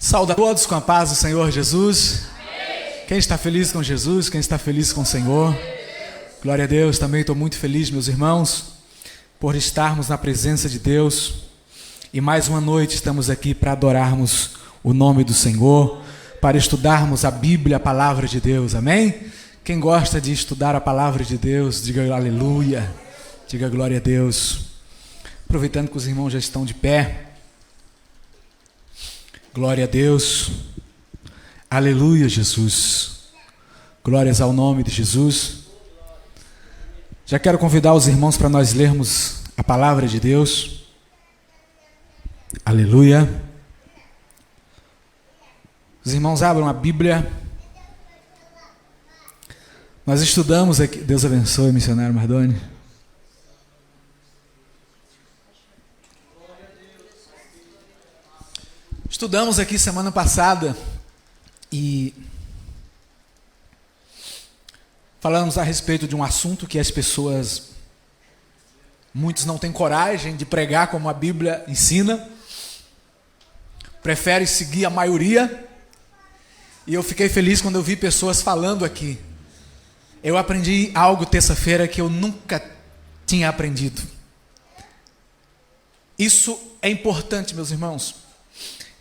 Saúde a todos com a paz do Senhor Jesus. Amém. Quem está feliz com Jesus? Quem está feliz com o Senhor? Glória a Deus. Também estou muito feliz, meus irmãos, por estarmos na presença de Deus. E mais uma noite estamos aqui para adorarmos o nome do Senhor, para estudarmos a Bíblia, a palavra de Deus. Amém? Quem gosta de estudar a palavra de Deus, diga aleluia, diga glória a Deus. Aproveitando que os irmãos já estão de pé, glória a Deus, aleluia, Jesus, glórias ao nome de Jesus. Já quero convidar os irmãos para nós lermos a palavra de Deus, aleluia. Os irmãos abram a Bíblia, nós estudamos aqui, Deus abençoe, missionário Mardoni. Estudamos aqui semana passada e falamos a respeito de um assunto que as pessoas, muitos não têm coragem de pregar como a Bíblia ensina, preferem seguir a maioria, e eu fiquei feliz quando eu vi pessoas falando aqui. Eu aprendi algo terça-feira que eu nunca tinha aprendido. Isso é importante, meus irmãos.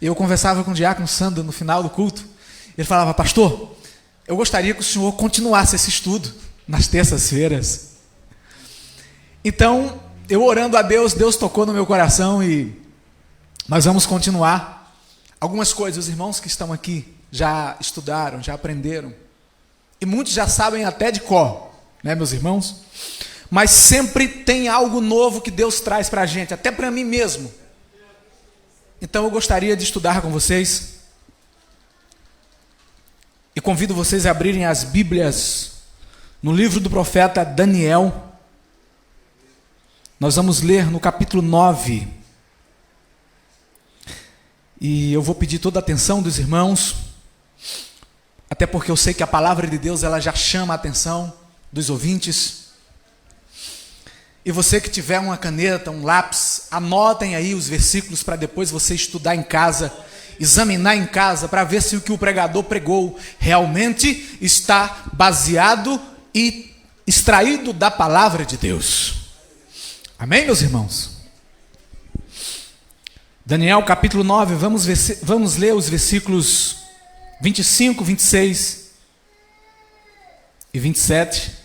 Eu conversava com o diácono Sandro no final do culto. Ele falava: pastor, eu gostaria que o senhor continuasse esse estudo nas terças-feiras. Então, eu orando a Deus, Deus tocou no meu coração e nós vamos continuar. Algumas coisas, os irmãos que estão aqui já estudaram, já aprenderam. E muitos já sabem até de cor, né, meus irmãos? Mas sempre tem algo novo que Deus traz para a gente, até para mim mesmo. Então eu gostaria de estudar com vocês e convido vocês a abrirem as Bíblias no livro do profeta Daniel. Nós vamos ler no capítulo 9. E eu vou pedir toda a atenção dos irmãos, até porque eu sei que a palavra de Deus ela já chama a atenção dos ouvintes. E você que tiver uma caneta, um lápis, anotem aí os versículos para depois você estudar em casa, examinar em casa, para ver se o que o pregador pregou realmente está baseado e extraído da palavra de Deus. Amém, meus irmãos? Daniel capítulo 9, vamos ler os versículos 25, 26 e 27.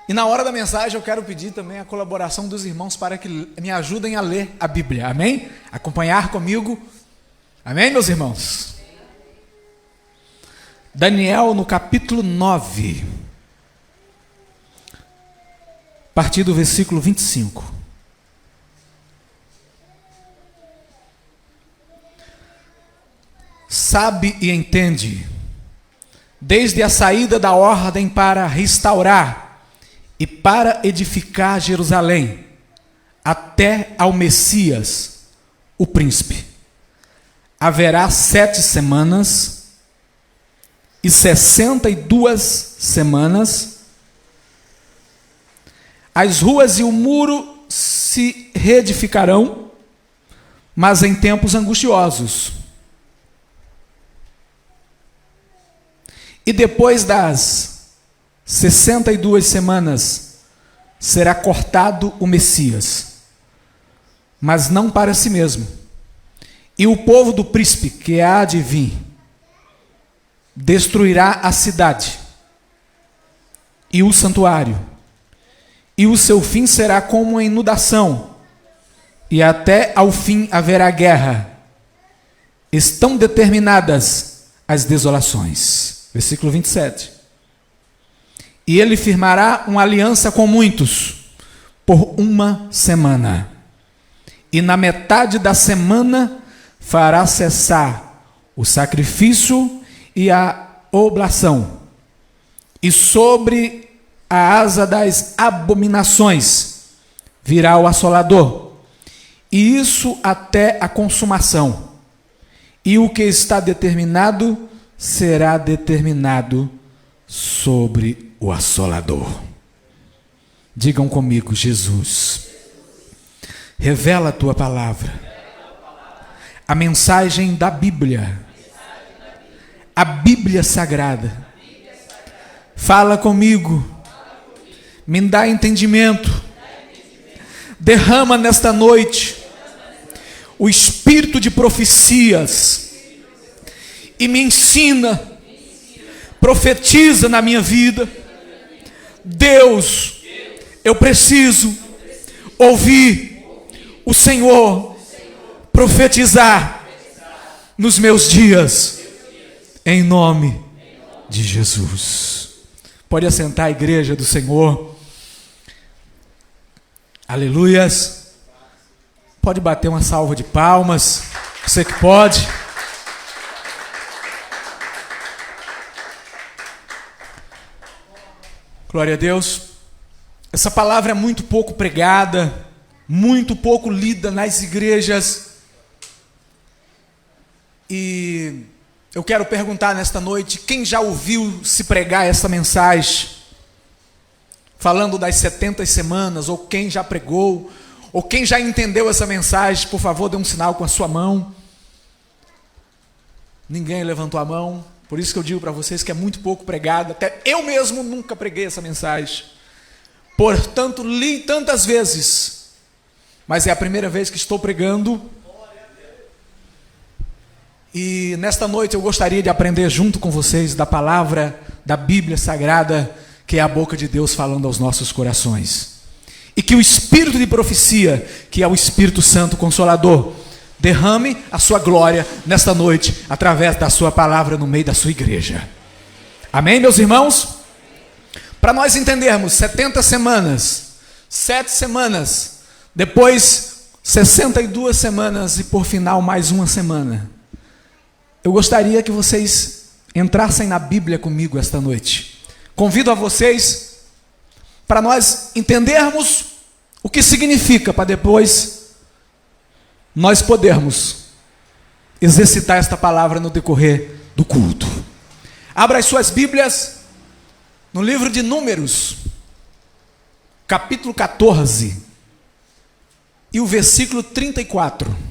E na hora da mensagem eu quero pedir também a colaboração dos irmãos para que me ajudem a ler a Bíblia, amém? Acompanhar comigo, amém, meus irmãos? Daniel no capítulo 9, a partir do versículo 25. Sabe e entende, desde a saída da ordem para restaurar e para edificar Jerusalém, até ao Messias, o príncipe, haverá 7 semanas e 62 semanas. As ruas e o muro se reedificarão, mas em tempos angustiosos. E depois das 62 semanas será cortado o Messias, mas não para si mesmo. E o povo do príncipe que há de vir destruirá a cidade e o santuário, e o seu fim será como uma inundação, e até ao fim haverá guerra. Estão determinadas as desolações. Versículo 27. E ele firmará uma aliança com muitos por 1 semana. E na metade da semana fará cessar o sacrifício e a oblação. E sobre a asa das abominações virá o assolador. E isso até a consumação. E o que está determinado será determinado sobre o assolador. Digam comigo: Jesus, revela a tua palavra a mensagem da Bíblia, a Bíblia Sagrada. Fala comigo, me dá entendimento, derrama nesta noite o espírito de profecias e me ensina, profetiza na minha vida. Deus, eu preciso ouvir o Senhor profetizar nos meus dias, em nome de Jesus. Pode assentar, a igreja do Senhor. Aleluias. Pode bater uma salva de palmas, você que pode. Glória a Deus. Essa palavra é muito pouco pregada, muito pouco lida nas igrejas. E eu quero perguntar nesta noite, quem já ouviu se pregar essa mensagem? Falando das 70 semanas, ou quem já pregou, ou quem já entendeu essa mensagem, por favor, dê um sinal com a sua mão. Ninguém levantou a mão, por isso que eu digo para vocês que é muito pouco pregado. Até eu mesmo nunca preguei essa mensagem. Portanto, li tantas vezes, mas é a primeira vez que estou pregando. E nesta noite eu gostaria de aprender junto com vocês da palavra da Bíblia Sagrada, que é a boca de Deus falando aos nossos corações. E que o espírito de profecia, que é o Espírito Santo Consolador, derrame a sua glória nesta noite, através da sua palavra no meio da sua igreja. Amém, meus irmãos? Para nós entendermos, 70 semanas, 7 semanas, depois 62 semanas e por final mais uma semana. Eu gostaria que vocês entrassem na Bíblia comigo esta noite. Convido a vocês para nós entendermos o que significa, para depois nós podermos exercitar esta palavra no decorrer do culto. Abra as suas Bíblias no livro de Números, capítulo 14, e o versículo 34.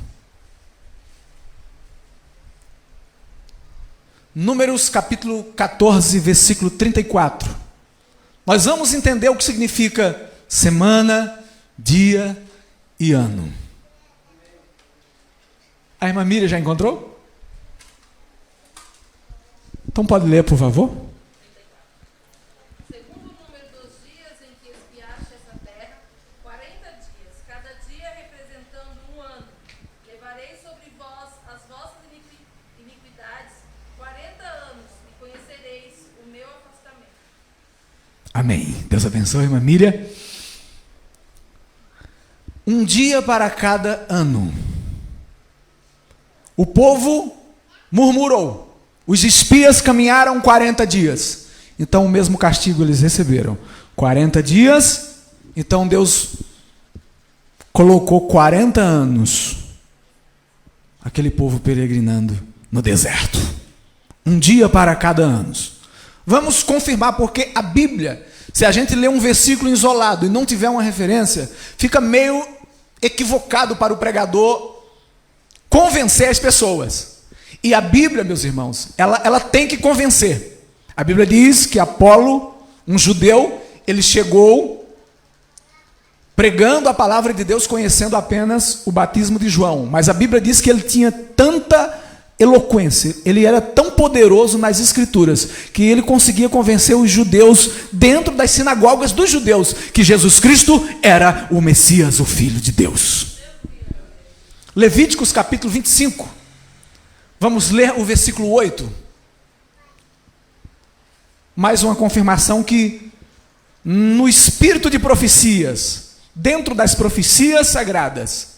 Números capítulo 14, versículo 34. Nós vamos entender o que significa semana, dia e ano. A irmã Miriam já encontrou? Então pode ler, por favor. Segundo o número dos dias em que espiaste essa terra, 40 dias, cada dia representando um ano. Levarei sobre vós as vossas iniquidades 40 anos, e conhecereis o meu afastamento. Amém. Deus abençoe, irmã Miriam. Um dia para cada ano. O povo murmurou. Os espias caminharam 40 dias. Então o mesmo castigo eles receberam. 40 dias. Então Deus colocou 40 anos aquele povo peregrinando no deserto. Um dia para cada ano. Vamos confirmar, porque a Bíblia, se a gente ler um versículo isolado e não tiver uma referência, fica meio equivocado para o pregador convencer as pessoas. E a Bíblia, meus irmãos, ela tem que convencer. A Bíblia diz que Apolo, um judeu, ele chegou pregando a palavra de Deus, conhecendo apenas o batismo de João. Mas a Bíblia diz que ele tinha tanta eloquência, ele era tão poderoso nas escrituras, que ele conseguia convencer os judeus, dentro das sinagogas dos judeus, que Jesus Cristo era o Messias, o Filho de Deus. Levíticos capítulo 25, vamos ler o versículo 8. Mais uma confirmação que no espírito de profecias, dentro das profecias sagradas,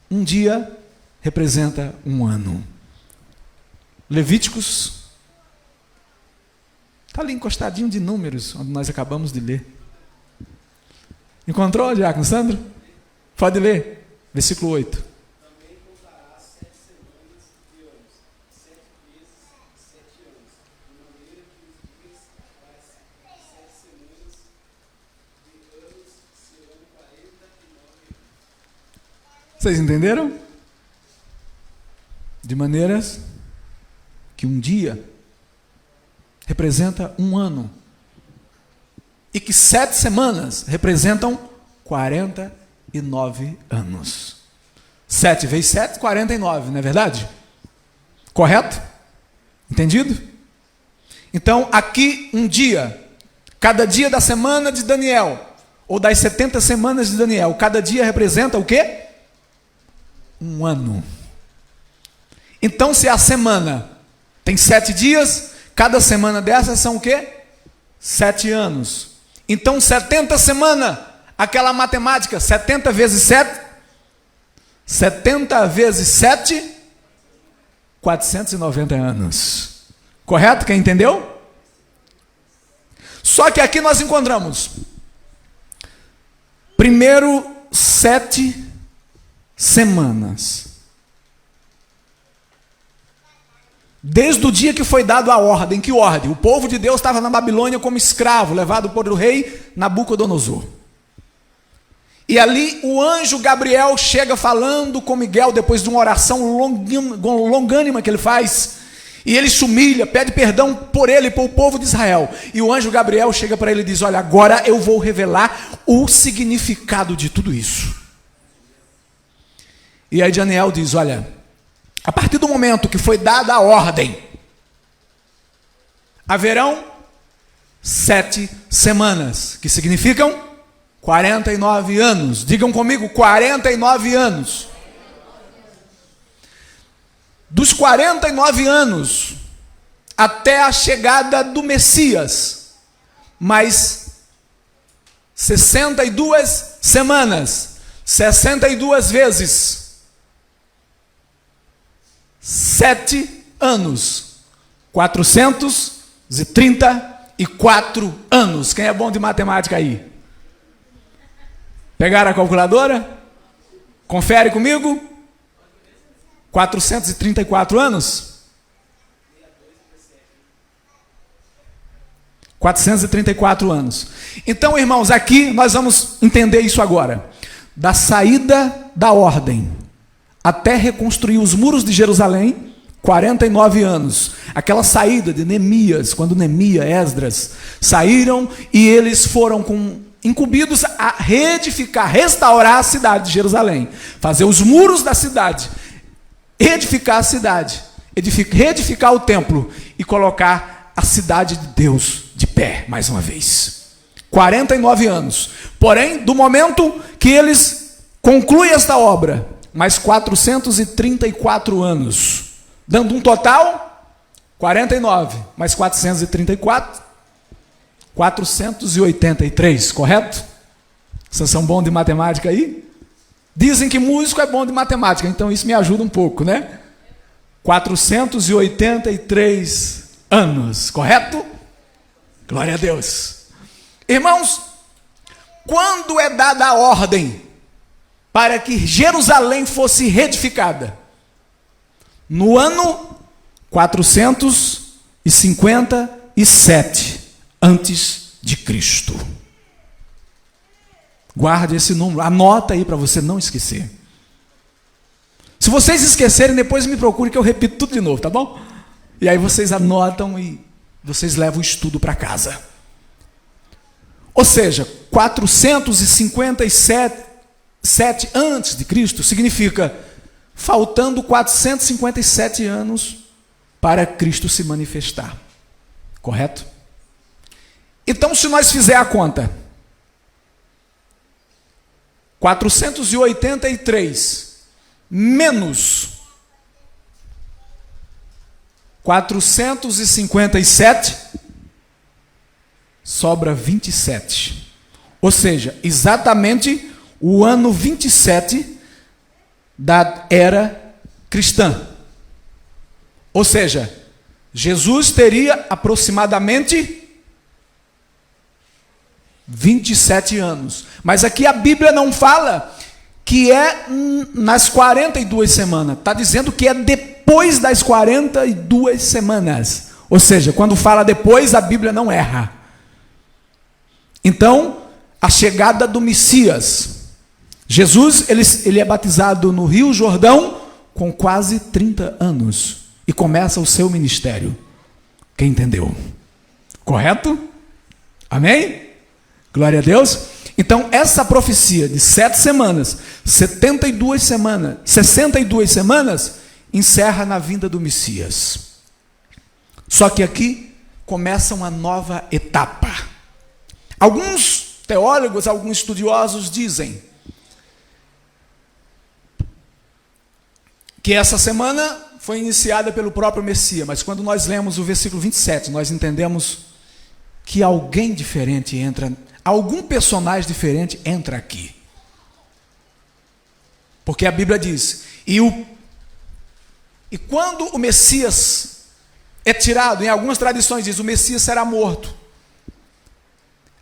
um dia representa um ano. Levíticos, está ali encostadinho de Números, onde nós acabamos de ler. Encontrou, Diácono Sandro? Pode ler, versículo 8. Também contarás 7 semanas de anos, 7 vezes 7 anos, de maneira que os dias das 7 semanas de anos serão 49 anos. Vocês entenderam? De maneiras que um dia representa um ano. E que 7 semanas representam 49 anos. 7 vezes 7, 49, não é verdade? Correto? Entendido? Então, aqui um dia, cada dia da semana de Daniel, ou das 70 semanas de Daniel, cada dia representa o quê? Um ano. Então, se a semana tem 7 dias, cada semana dessas são o quê? 7 anos. Então, 70 semanas, aquela matemática, 70 vezes 7, 70 vezes 7, 490 anos. Correto? Quem entendeu? Só que aqui nós encontramos, primeiro 7 semanas. Desde o dia que foi dado a ordem, que ordem? O povo de Deus estava na Babilônia como escravo, levado por o rei Nabucodonosor. E ali o anjo Gabriel chega falando com Miguel, depois de uma oração longânima que ele faz, e ele se humilha, pede perdão por ele e por o povo de Israel. E o anjo Gabriel chega para ele e diz: olha, agora eu vou revelar o significado de tudo isso. E aí Daniel diz: olha, a partir do momento que foi dada a ordem, haverão 7 semanas, que significam 49 anos. Digam comigo, 49 anos. Dos 49 anos até a chegada do Messias, mais 62 semanas, 62 vezes 7 anos, 434 anos. Quem é bom de matemática aí? Pegaram a calculadora? Confere comigo. 434 anos? 434 anos. Então, irmãos, aqui nós vamos entender isso agora. Da saída da ordem até reconstruir os muros de Jerusalém, 49 anos. Aquela saída de Neemias, quando Neemias, Esdras saíram e eles foram incumbidos a reedificar, restaurar a cidade de Jerusalém, fazer os muros da cidade, edificar a cidade, reedificar o templo e colocar a cidade de Deus de pé, mais uma vez. 49 anos. Porém, do momento que eles concluem esta obra, mais 434 anos, dando um total 49, mais 434, 483, correto? Vocês são bons de matemática aí? Dizem que músico é bom de matemática, então isso me ajuda um pouco, né? 483 anos, correto? Glória a Deus. Irmãos, quando é dada a ordem para que Jerusalém fosse reedificada? No ano 457 antes de Cristo. Guarde esse número, anota aí para você não esquecer. Se vocês esquecerem, depois me procurem que eu repito tudo de novo, tá bom? E aí vocês anotam e vocês levam o estudo para casa. Ou seja, 457 antes de Cristo significa faltando 457 anos para Cristo se manifestar. Correto? Então, se nós fizer a conta, 483 menos 457, sobra 27. Ou seja, exatamente o ano 27 da era cristã. Ou seja, Jesus teria aproximadamente 27 anos. Mas aqui a Bíblia não fala que é nas 42 semanas. Está dizendo que é depois das 42 semanas. Ou seja, quando fala depois, a Bíblia não erra. Então, a chegada do Messias. Jesus, ele é batizado no Rio Jordão com quase 30 anos e começa o seu ministério. Quem entendeu? Correto? Amém? Glória a Deus. Então, essa profecia de 7 semanas, 62 semanas, encerra na vinda do Messias. Só que aqui começa uma nova etapa. Alguns teólogos, alguns estudiosos dizem que essa semana foi iniciada pelo próprio Messias, mas quando nós lemos o versículo 27, nós entendemos que alguém diferente entra, algum personagem diferente entra aqui. Porque a Bíblia diz, e quando o Messias é tirado, em algumas tradições diz, o Messias será morto.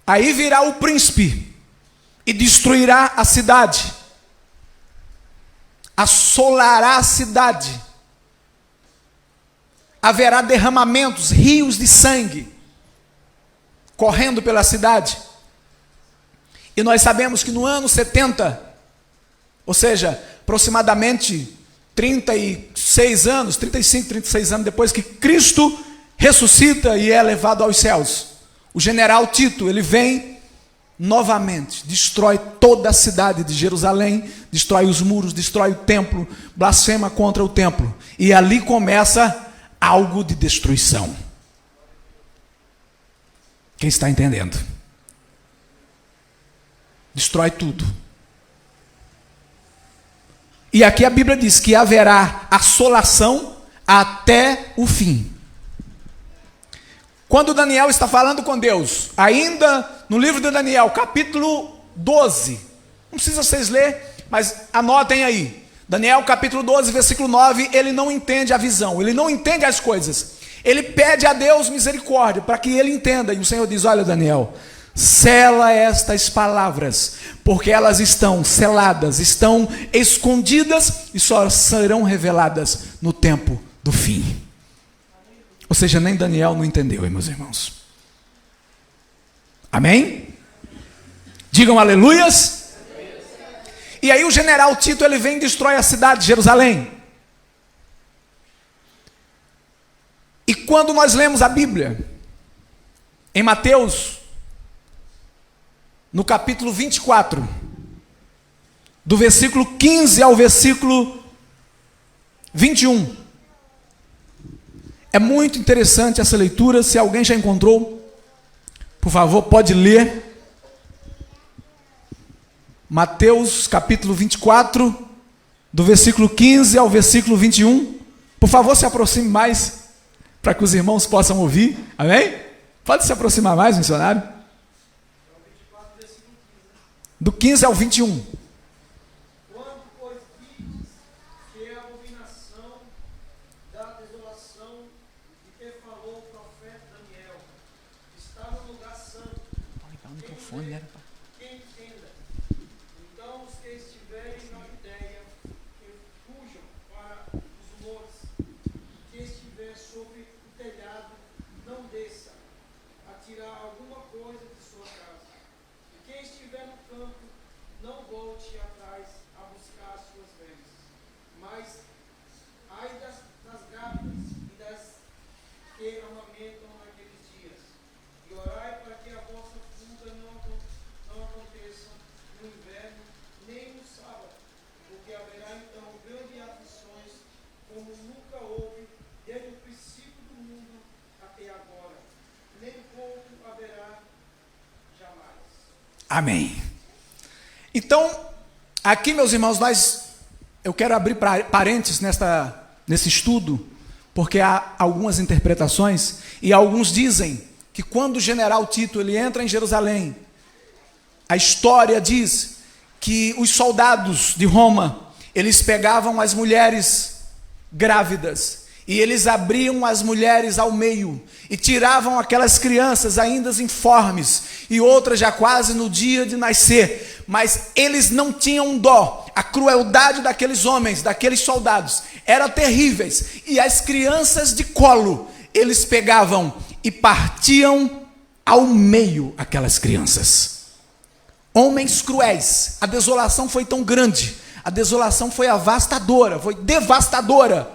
Aí virá o príncipe e destruirá a cidade, assolará a cidade, haverá derramamentos, rios de sangue, correndo pela cidade. E nós sabemos que no ano 70, ou seja, aproximadamente 36 anos, 35, 36 anos depois que Cristo ressuscita e é levado aos céus, o general Tito, ele vem novamente, destrói toda a cidade de Jerusalém, destrói os muros, destrói o templo, blasfema contra o templo. E ali começa algo de destruição. Quem está entendendo? Destrói tudo. E aqui a Bíblia diz que haverá assolação até o fim. Quando Daniel está falando com Deus, ainda no livro de Daniel, capítulo 12, não precisa vocês lerem, mas anotem aí. Daniel capítulo 12, versículo 9, ele não entende a visão, ele não entende as coisas. Ele pede a Deus misericórdia para que ele entenda. E o Senhor diz, olha Daniel, sela estas palavras, porque elas estão seladas, estão escondidas e só serão reveladas no tempo do fim. Ou seja, nem Daniel não entendeu, meus irmãos. Amém? Digam aleluias. E aí o general Tito, ele vem e destrói a cidade de Jerusalém. E quando nós lemos a Bíblia, em Mateus, no capítulo 24, do versículo 15 ao versículo 21, é muito interessante essa leitura. Se alguém já encontrou, por favor, pode ler. Mateus capítulo 24, do versículo 15 ao versículo 21. Por favor, se aproxime mais, para que os irmãos possam ouvir. Amém? Pode se aproximar mais, missionário. Do 15 ao 21. Quando, pois, vides que a abominação da desolação de que falou o profeta Daniel estava no lugar santo, quem entenda, então os que estiverem na Judéia, que fujam para os montes, que estiver sobre o telhado, não desça a tirar alguma coisa de sua casa. E quem estiver no campo, não volte atrás a buscar as suas vestes. Mas ai das grávidas e das que amamentam naqueles dias. E orai para que a vossa fuga não aconteça no inverno, nem no sábado, porque haverá então grandes aflições, como nunca houve desde o princípio do mundo até agora, nem pouco haverá jamais. Amém. Então, aqui, meus irmãos, eu quero abrir parênteses nesse estudo, porque há algumas interpretações, e alguns dizem que quando o general Tito ele entra em Jerusalém, a história diz que os soldados de Roma, eles pegavam as mulheres grávidas, e eles abriam as mulheres ao meio, e tiravam aquelas crianças ainda informes, e outras já quase no dia de nascer, mas eles não tinham dó. A crueldade daqueles homens, daqueles soldados, era terríveis, e as crianças de colo, eles pegavam e partiam ao meio aquelas crianças. Homens cruéis, a desolação foi tão grande, a desolação foi avastadora, foi devastadora.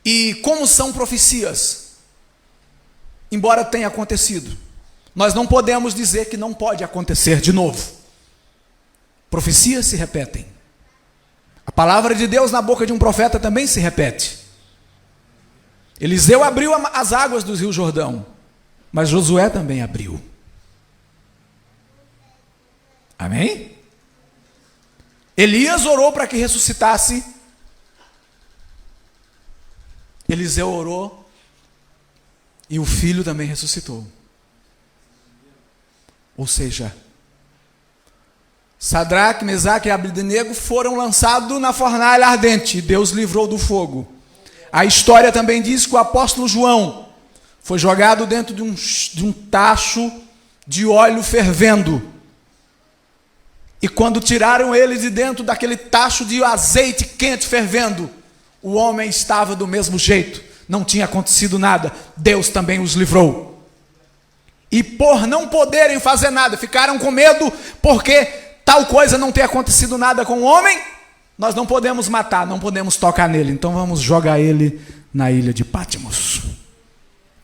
E como são profecias, embora tenha acontecido, nós não podemos dizer que não pode acontecer de novo. Profecias se repetem. A palavra de Deus na boca de um profeta também se repete. Eliseu abriu as águas do Rio Jordão, mas Josué também abriu. Amém? Elias orou para que ressuscitasse. Eliseu orou e o filho também ressuscitou. Ou seja, Sadraque, Mesaque e Abednego foram lançados na fornalha ardente e Deus livrou do fogo. A história também diz que o apóstolo João foi jogado dentro de um tacho de óleo fervendo. E quando tiraram ele de dentro daquele tacho de azeite quente fervendo, o homem estava do mesmo jeito, não tinha acontecido nada, Deus também os livrou. E por não poderem fazer nada, ficaram com medo, porque tal coisa não ter acontecido nada com o homem, nós não podemos matar, não podemos tocar nele, então vamos jogar ele na ilha de Patmos.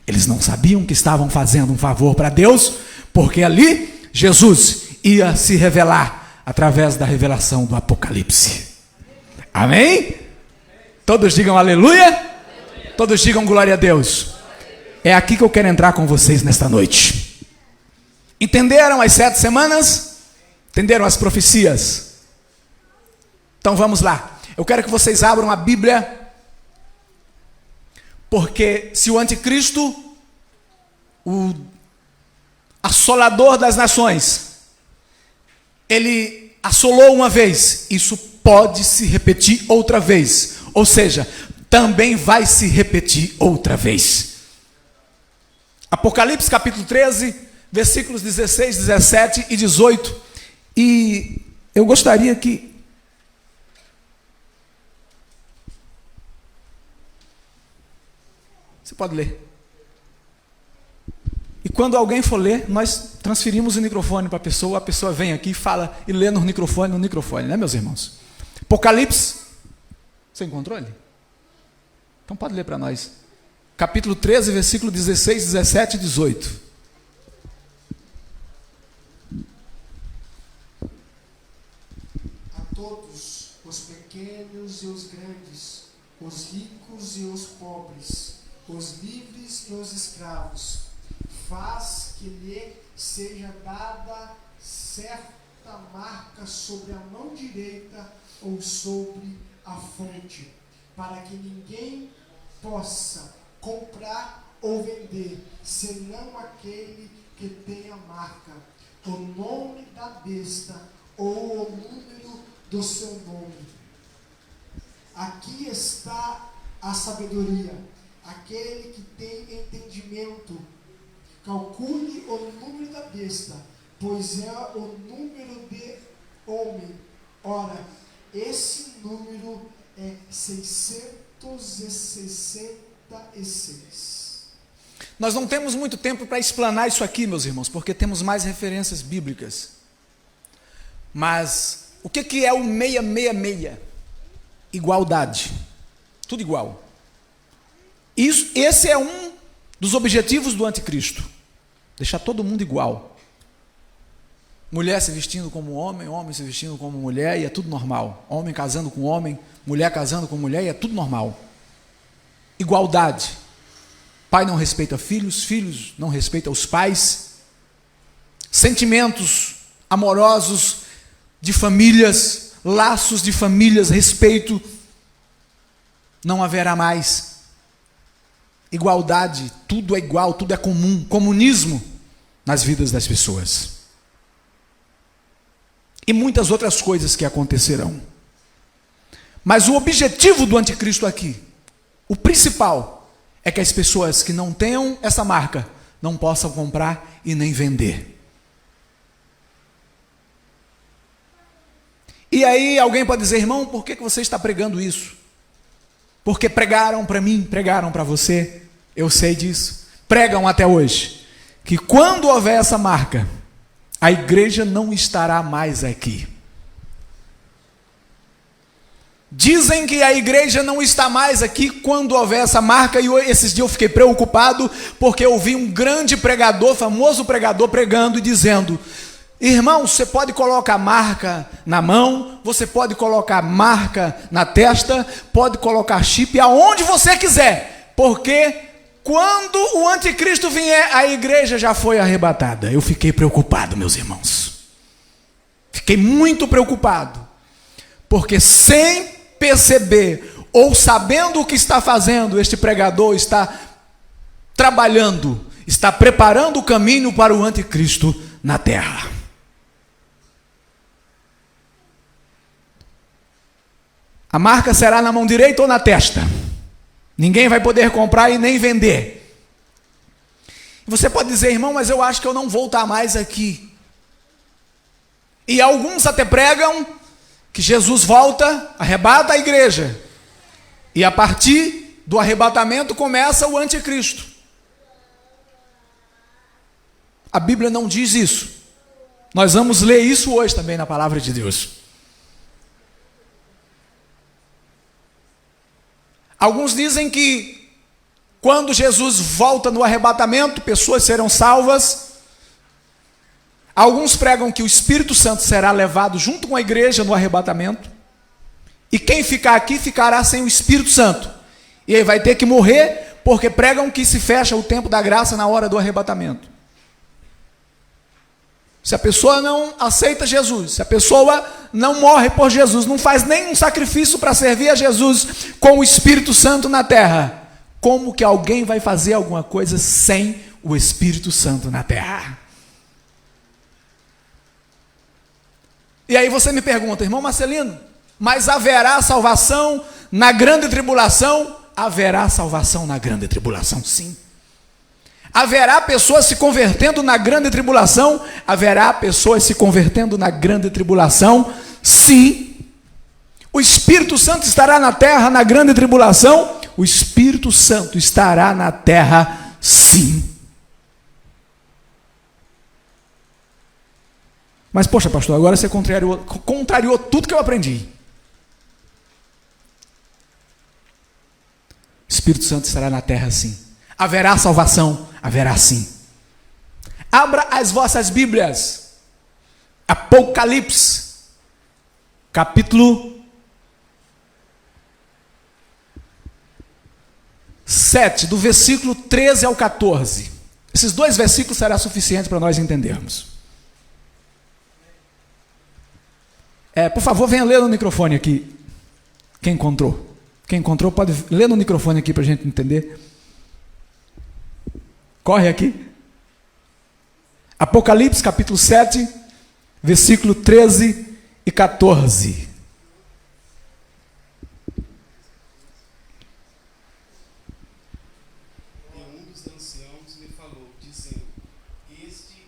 Eles não sabiam que estavam fazendo um favor para Deus, porque ali Jesus ia se revelar através da revelação do Apocalipse. Amém? Todos digam aleluia. Todos digam glória a Deus. É aqui que eu quero entrar com vocês nesta noite. Entenderam as 7 semanas? Entenderam as profecias? Então vamos lá. Eu quero que vocês abram a Bíblia, porque se o anticristo, o assolador das nações, ele assolou uma vez, isso pode se repetir outra vez. Ou seja, também vai se repetir outra vez. Apocalipse capítulo 13, versículos 16, 17 e 18. E eu gostaria que você pode ler. E quando alguém for ler, nós transferimos o microfone para a pessoa vem aqui e fala e lê no microfone, né, meus irmãos? Apocalipse, você encontrou ele? Então pode ler para nós. Capítulo 13, versículo 16, 17 e 18. A todos, os pequenos e os grandes, os ricos e os pobres, os livres e os escravos, faz que lhe seja dada certa marca sobre a mão direita ou sobre a fronte, para que ninguém possa comprar ou vender, senão aquele que tem a marca, o nome da besta ou o número do seu nome. Aqui está a sabedoria. Aquele que tem entendimento, calcule o número da besta, pois é o número de homem. Ora, esse número é 666. Nós não temos muito tempo para explanar isso aqui, meus irmãos, porque temos mais referências bíblicas. Mas o que é o 666? Igualdade. Tudo igual. Esse é um dos objetivos do anticristo. Deixar todo mundo igual. Mulher se vestindo como homem, homem se vestindo como mulher, e é tudo normal. Homem casando com homem, mulher casando com mulher, e é tudo normal. Igualdade. Pai não respeita filhos, filhos não respeitam os pais. Sentimentos amorosos de famílias, laços de famílias, respeito, não haverá mais. Igualdade, tudo é igual, tudo é comum. Comunismo nas vidas das pessoas. E muitas outras coisas que acontecerão. Mas o objetivo do anticristo aqui, o principal, é que as pessoas que não tenham essa marca não possam comprar e nem vender. E aí alguém pode dizer, irmão, por que você está pregando isso? Porque pregaram para mim, pregaram para você, eu sei disso. Pregam até hoje, que quando houver essa marca, a igreja não estará mais aqui. Dizem que a igreja não está mais aqui quando houver essa marca, e esses dias eu fiquei preocupado, porque eu vi um grande pregador, famoso pregador, pregando e dizendo: irmão, você pode colocar marca na mão, você pode colocar marca na testa, pode colocar chip aonde você quiser, porque quando o anticristo vier, a igreja já foi arrebatada. Eu fiquei preocupado, meus irmãos. Fiquei muito preocupado, porque sem perceber ou sabendo o que está fazendo, este pregador está trabalhando, está preparando o caminho para o anticristo na terra. A marca será na mão direita ou na testa. Ninguém vai poder comprar e nem vender. Você pode dizer: irmão, mas eu acho que eu não vou estar mais aqui. E alguns até pregam que Jesus volta, arrebata a igreja, e a partir do arrebatamento começa o anticristo. A Bíblia não diz isso. Nós vamos ler isso hoje também na palavra de Deus. Alguns dizem que quando Jesus volta no arrebatamento, pessoas serão salvas. Alguns pregam que o Espírito Santo será levado junto com a igreja no arrebatamento, e quem ficar aqui ficará sem o Espírito Santo, e aí vai ter que morrer, porque pregam que se fecha o tempo da graça na hora do arrebatamento. Se a pessoa não aceita Jesus, se a pessoa não morre por Jesus, não faz nenhum sacrifício para servir a Jesus com o Espírito Santo na terra, como que alguém vai fazer alguma coisa sem o Espírito Santo na terra? E aí você me pergunta: irmão Marcelino, mas haverá salvação na grande tribulação? Haverá salvação na grande tribulação, sim. Haverá pessoas se convertendo na grande tribulação? Haverá pessoas se convertendo na grande tribulação, sim. O Espírito Santo estará na terra na grande tribulação? O Espírito Santo estará na terra, sim. Mas, poxa, pastor, agora você contrariou tudo que eu aprendi. O Espírito Santo estará na terra, sim. Haverá salvação? Haverá, sim. Abra as vossas Bíblias. Apocalipse, capítulo 7, do versículo 13 ao 14. Esses dois versículos serão suficientes para nós entendermos. Por favor, venha ler no microfone aqui. Quem encontrou? Quem encontrou pode ler no microfone aqui para a gente entender. Corre aqui. Apocalipse capítulo 7, versículo 13 e 14. E um dos anciãos me falou, dizendo: Este,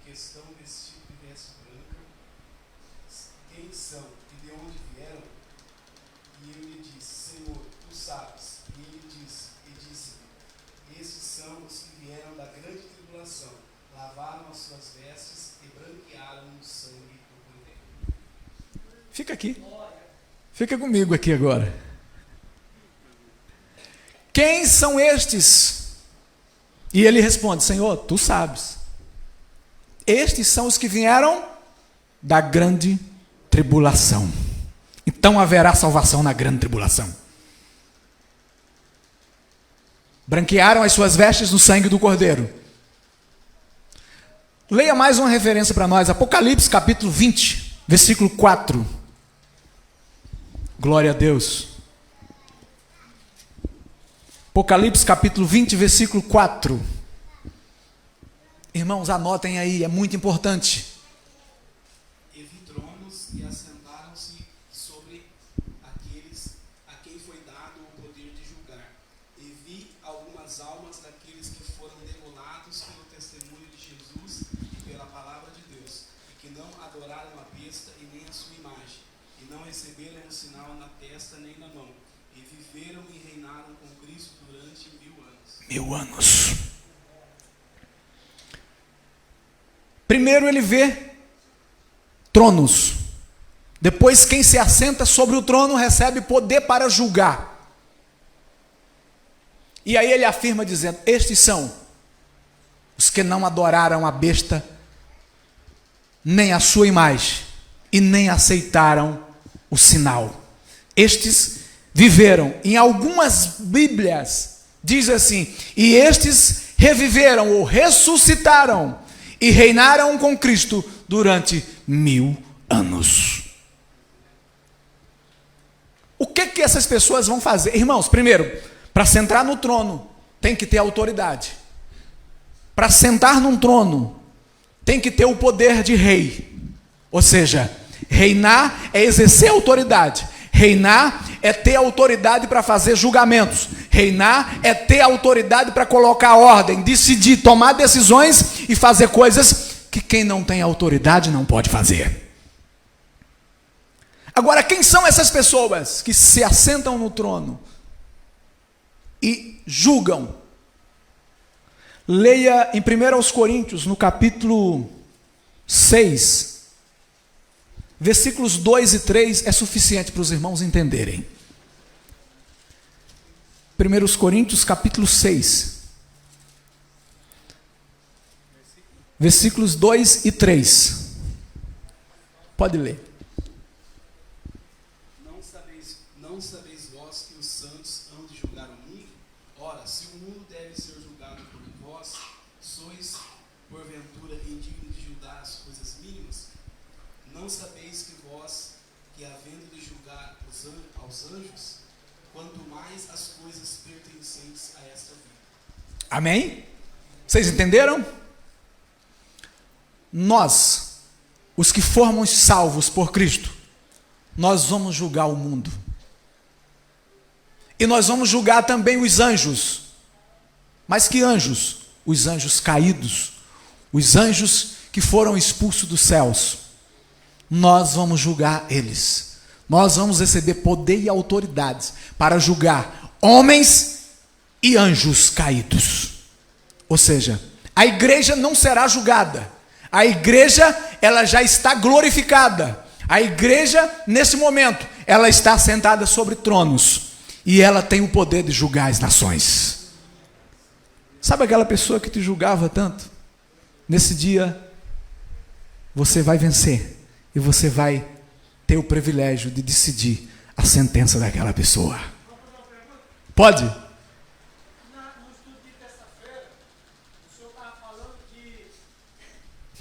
que estão vestidos de veste branca, quem são e de onde vieram? E eu lhe disse: Senhor, tu sabes. E ele disse-me: Estes são os que vieram da grande tribulação, lavaram as suas vestes e branquearam no sangue do Cordeiro. Fica aqui. Fica comigo aqui agora. Quem são estes? E ele responde: Senhor, tu sabes. Estes são os que vieram da grande tribulação. Então haverá salvação na grande tribulação. Branquearam as suas vestes no sangue do Cordeiro. Leia mais uma referência para nós. Apocalipse capítulo 20, versículo 4. Glória a Deus. Apocalipse capítulo 20, versículo 4. Irmãos, anotem aí, é muito importante. E vi tronos e assentaram-se sobre aqueles a quem foi dado o poder de julgar. E vi algumas almas daqueles que foram degolados pelo testemunho de Jesus e pela palavra de Deus, e que não adoraram a besta e nem a sua imagem, e não receberam um sinal na testa nem na mão, e viveram e reinaram com Cristo durante 1000 anos. 1000 anos. Primeiro ele vê tronos. Depois, quem se assenta sobre o trono recebe poder para julgar. E aí ele afirma dizendo: estes são os que não adoraram a besta, nem a sua imagem, e nem aceitaram o sinal. Estes viveram. Em algumas Bíblias diz assim: e estes reviveram ou ressuscitaram e reinaram com Cristo durante 1000 anos. O que essas pessoas vão fazer? Irmãos, primeiro, para sentar no trono, tem que ter autoridade. Para sentar num trono, tem que ter o poder de rei. Ou seja, reinar é exercer autoridade. Reinar é ter autoridade para fazer julgamentos. Reinar é ter autoridade para colocar ordem, decidir, tomar decisões e fazer coisas que quem não tem autoridade não pode fazer. Agora, quem são essas pessoas que se assentam no trono e julgam? Leia em 1 Coríntios, no capítulo 6, versículos 2 e 3, é suficiente para os irmãos entenderem. 1 Coríntios, capítulo 6, versículos 2 e 3. Pode ler. Não sabeis vós que os santos hão de julgar o mundo? Ora, se o mundo deve ser julgado por vós, sois, porventura, indignos de julgar as coisas mínimas? Não sabeis que vós, que havendo de julgar aos anjos, quanto mais as coisas pertencentes a esta vida. Amém? Vocês entenderam? Nós, os que formos salvos por Cristo, nós vamos julgar o mundo. E nós vamos julgar também os anjos. Mas que anjos? Os anjos caídos, os anjos que foram expulsos dos céus. Nós vamos julgar eles. Nós vamos receber poder e autoridade para julgar homens e anjos caídos. Ou seja, a igreja não será julgada. A igreja, ela já está glorificada. A igreja, nesse momento, ela está sentada sobre tronos. E ela tem o poder de julgar as nações. Sabe aquela pessoa que te julgava tanto? Nesse dia, você vai vencer. E você vai ter o privilégio de decidir a sentença daquela pessoa. Pode? No estudo de terça-feira, o senhor estava falando que o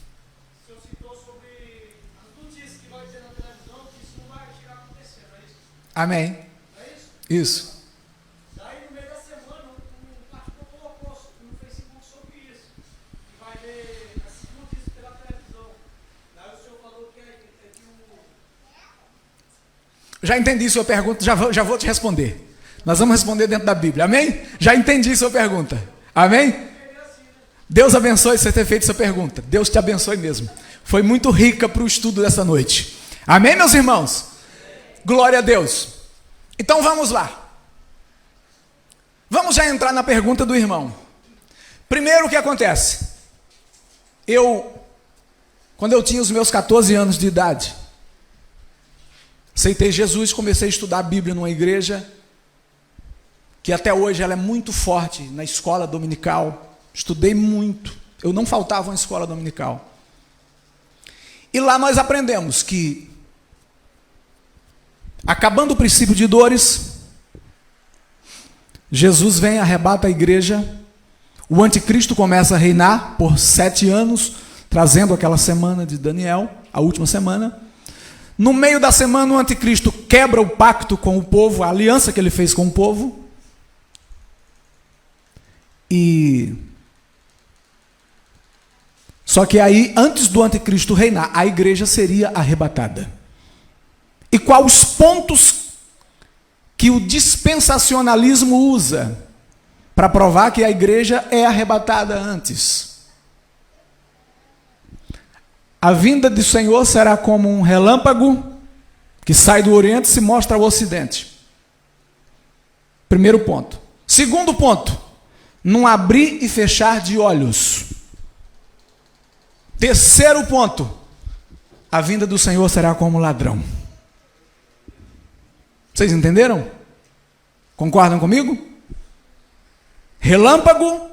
senhor citou sobre as notícias que vai dizer na televisão que isso não vai chegar a acontecer, não é isso? Amém. Não é isso? Isso. Daí no meio da semana, um pastor colocou no Facebook sobre isso. Que vai ver as notícias pela televisão. Daí o senhor falou que é que o... Já entendi sua pergunta, já vou te responder. Nós vamos responder dentro da Bíblia, amém? Já entendi sua pergunta, amém? Deus abençoe você ter feito essa pergunta. Deus te abençoe mesmo. Foi muito rica para o estudo dessa noite. Amém, meus irmãos? Glória a Deus. Então vamos lá. Vamos já entrar na pergunta do irmão. Primeiro, o que acontece? Quando eu tinha os meus 14 anos de idade, aceitei Jesus, comecei a estudar a Bíblia numa igreja que até hoje ela é muito forte na escola dominical. Estudei muito. Eu não faltava uma escola dominical. E lá nós aprendemos que, acabando o princípio de dores, Jesus vem, arrebata a igreja, o anticristo começa a reinar por 7 anos, trazendo aquela semana de Daniel, a última semana. No meio da semana, o anticristo quebra o pacto com o povo, a aliança que ele fez com o povo. Só que aí, antes do anticristo reinar, a igreja seria arrebatada. E quais os pontos que o dispensacionalismo usa para provar que a igreja é arrebatada antes? A vinda do Senhor será como um relâmpago que sai do Oriente e se mostra ao Ocidente. Primeiro ponto. Segundo ponto, num abrir e fechar de olhos. Terceiro ponto, a vinda do Senhor será como ladrão. Vocês entenderam? Concordam comigo? Relâmpago,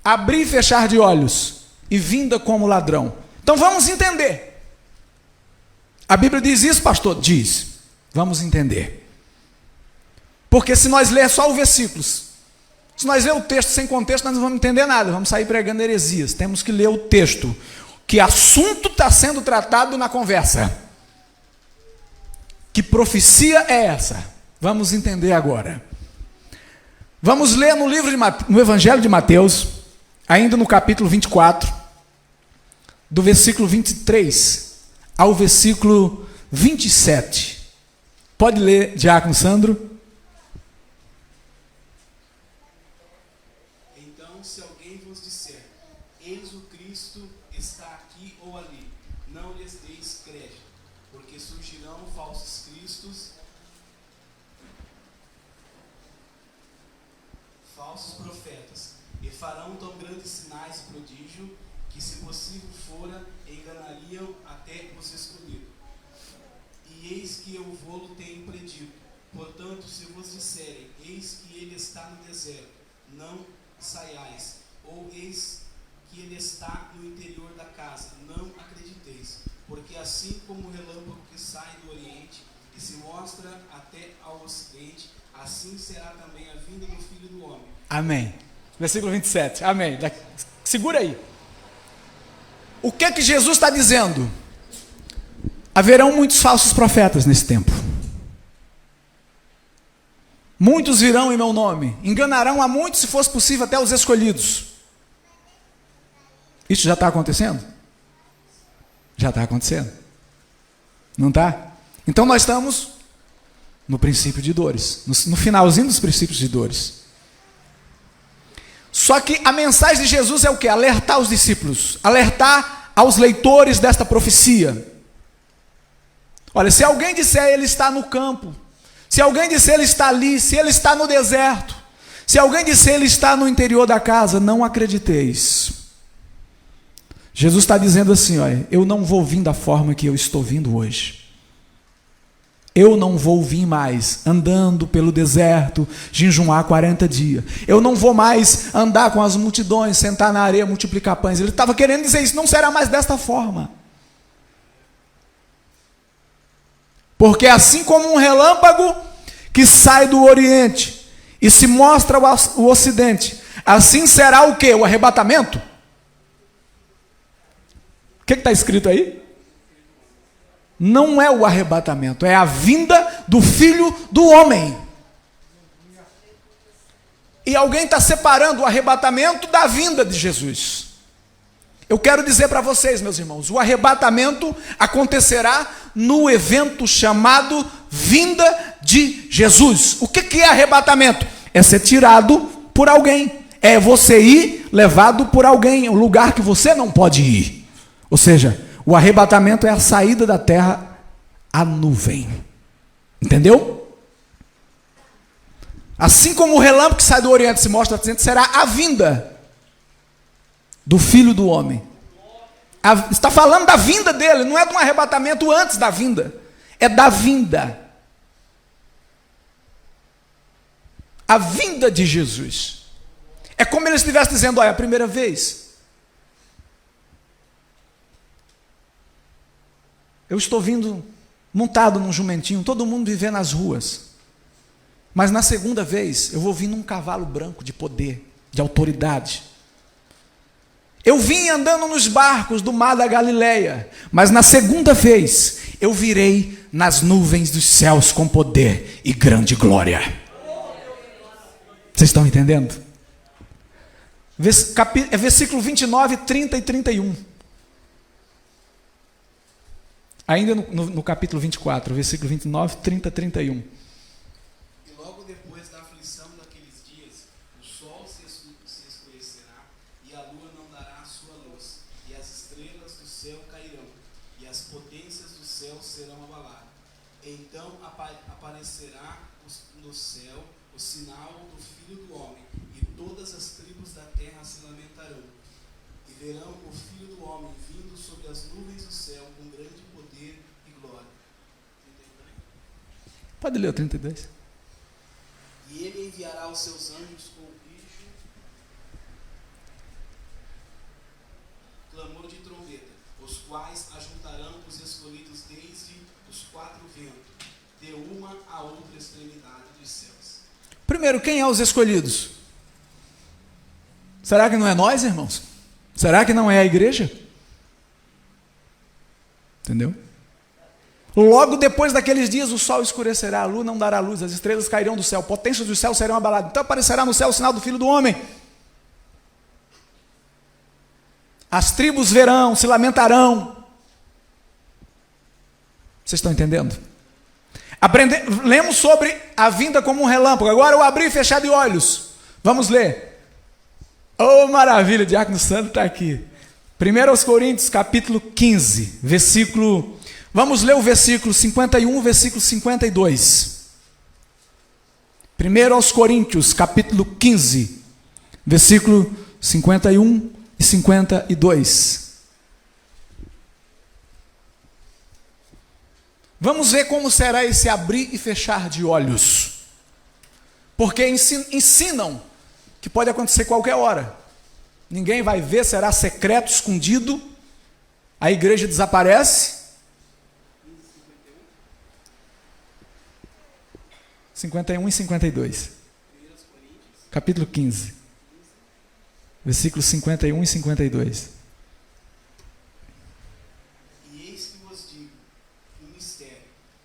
abrir e fechar de olhos, e vinda como ladrão. Então vamos entender. A Bíblia diz isso, pastor? Diz. Vamos entender. Porque se nós ler só os versículos, se nós ler o texto sem contexto, nós não vamos entender nada, vamos sair pregando heresias. Temos que ler o texto. Que assunto está sendo tratado na conversa? Que profecia é essa? Vamos entender agora. Vamos ler no no Evangelho de Mateus, ainda no capítulo 24, do versículo 23 ao versículo 27. Pode ler, Diácono Sandro? Então, se alguém vos disser, eis o Cristo está aqui ou ali, não lhes deis crédito, porque surgirão falsos cristos, falsos profetas, e farão tão grandes sinais e prodígio, que se possível fora, enganariam até os escolhidos. E eis que eu vou-lo tenho predito. Portanto, se vos disserem, eis que ele está no deserto, não saiais, ou eis que ele está no interior da casa, não acrediteis, porque assim como o relâmpago que sai do oriente e se mostra até ao ocidente, assim será também a vinda do Filho do Homem. Amém. Versículo 27. Amém. Segura aí. O que que Jesus está dizendo? Haverão muitos falsos profetas nesse tempo. Muitos virão em meu nome, enganarão a muitos, se fosse possível, até os escolhidos. Isso já está acontecendo? Já está acontecendo. Não está? Então nós estamos no princípio de dores, no finalzinho dos princípios de dores. Só que a mensagem de Jesus é o quê? Alertar os discípulos, alertar aos leitores desta profecia. Olha, se alguém disser ele está no campo, se alguém disser ele está ali, se ele está no deserto, se alguém disser ele está no interior da casa, não acrediteis. Jesus está dizendo assim, olha, eu não vou vir da forma que eu estou vindo hoje. Eu não vou vir mais andando pelo deserto, jejuar 40 dias. Eu não vou mais andar com as multidões, sentar na areia, multiplicar pães. Ele estava querendo dizer isso, não será mais desta forma. Porque assim como um relâmpago que sai do oriente e se mostra o ocidente, assim será o quê? O arrebatamento? O que está escrito aí? Não é o arrebatamento, é a vinda do Filho do Homem. E alguém está separando o arrebatamento da vinda de Jesus. Eu quero dizer para vocês, meus irmãos, o arrebatamento acontecerá no evento chamado Vinda de Jesus. O que é arrebatamento? É ser tirado por alguém. É você ir levado por alguém, um lugar que você não pode ir. Ou seja, o arrebatamento é a saída da terra à nuvem. Entendeu? Assim como o relâmpago que sai do oriente se mostra presente, será a vinda do Filho do Homem. Está falando da vinda dele, não é de um arrebatamento antes da vinda, é da vinda. A vinda de Jesus. É como ele estivesse dizendo, olha, é a primeira vez. Eu estou vindo montado num jumentinho, todo mundo vivendo nas ruas. Mas na segunda vez, eu vou vir num cavalo branco de poder, de autoridade. Eu vim andando nos barcos do mar da Galileia, mas na segunda vez, eu virei nas nuvens dos céus com poder e grande glória. Vocês estão entendendo? Versículo 29, 30 e 31. Ainda no capítulo 24, versículo 29, 30 e 31. E logo depois da aflição daqueles dias, o sol se escurecerá, e a lua não dará a sua luz, e as estrelas do céu cairão, e as potências do céu serão abaladas. Então aparecerá no céu o sinal do Filho do Homem, e todas as tribos da terra se lamentarão, e verão o Filho do Homem vindo sobre as nuvens do céu com grande poder e glória. Pode ler o 32. E ele enviará os seus anjos com o bicho, clamor de trombeta, os quais ajuntarão os escolhidos desde os quatro ventos, de uma a outra extremidade dos céus. Primeiro, quem é os escolhidos? Será que não é nós, irmãos? Será que não é a igreja? Entendeu? Logo depois daqueles dias o sol escurecerá, a lua não dará luz, as estrelas cairão do céu, potências do céu serão abaladas. Então aparecerá no céu o sinal do Filho do Homem. As tribos verão, se lamentarão. Vocês estão entendendo? Lemos sobre a vinda como um relâmpago. Agora o abrir e fechar de olhos. Vamos ler. Oh, maravilha, o Diácono Santo está aqui. 1 Coríntios, capítulo 15, versículo... Vamos ler o versículo 51, versículo 52. 1 Coríntios, capítulo 15, versículo 51 e 52. Vamos ver como será esse abrir e fechar de olhos. Porque ensinam que pode acontecer qualquer hora. Ninguém vai ver, será secreto, escondido. A igreja desaparece. 51 e 52. Capítulo 15. Versículos 51 e 52. E eis que vos digo um mistério.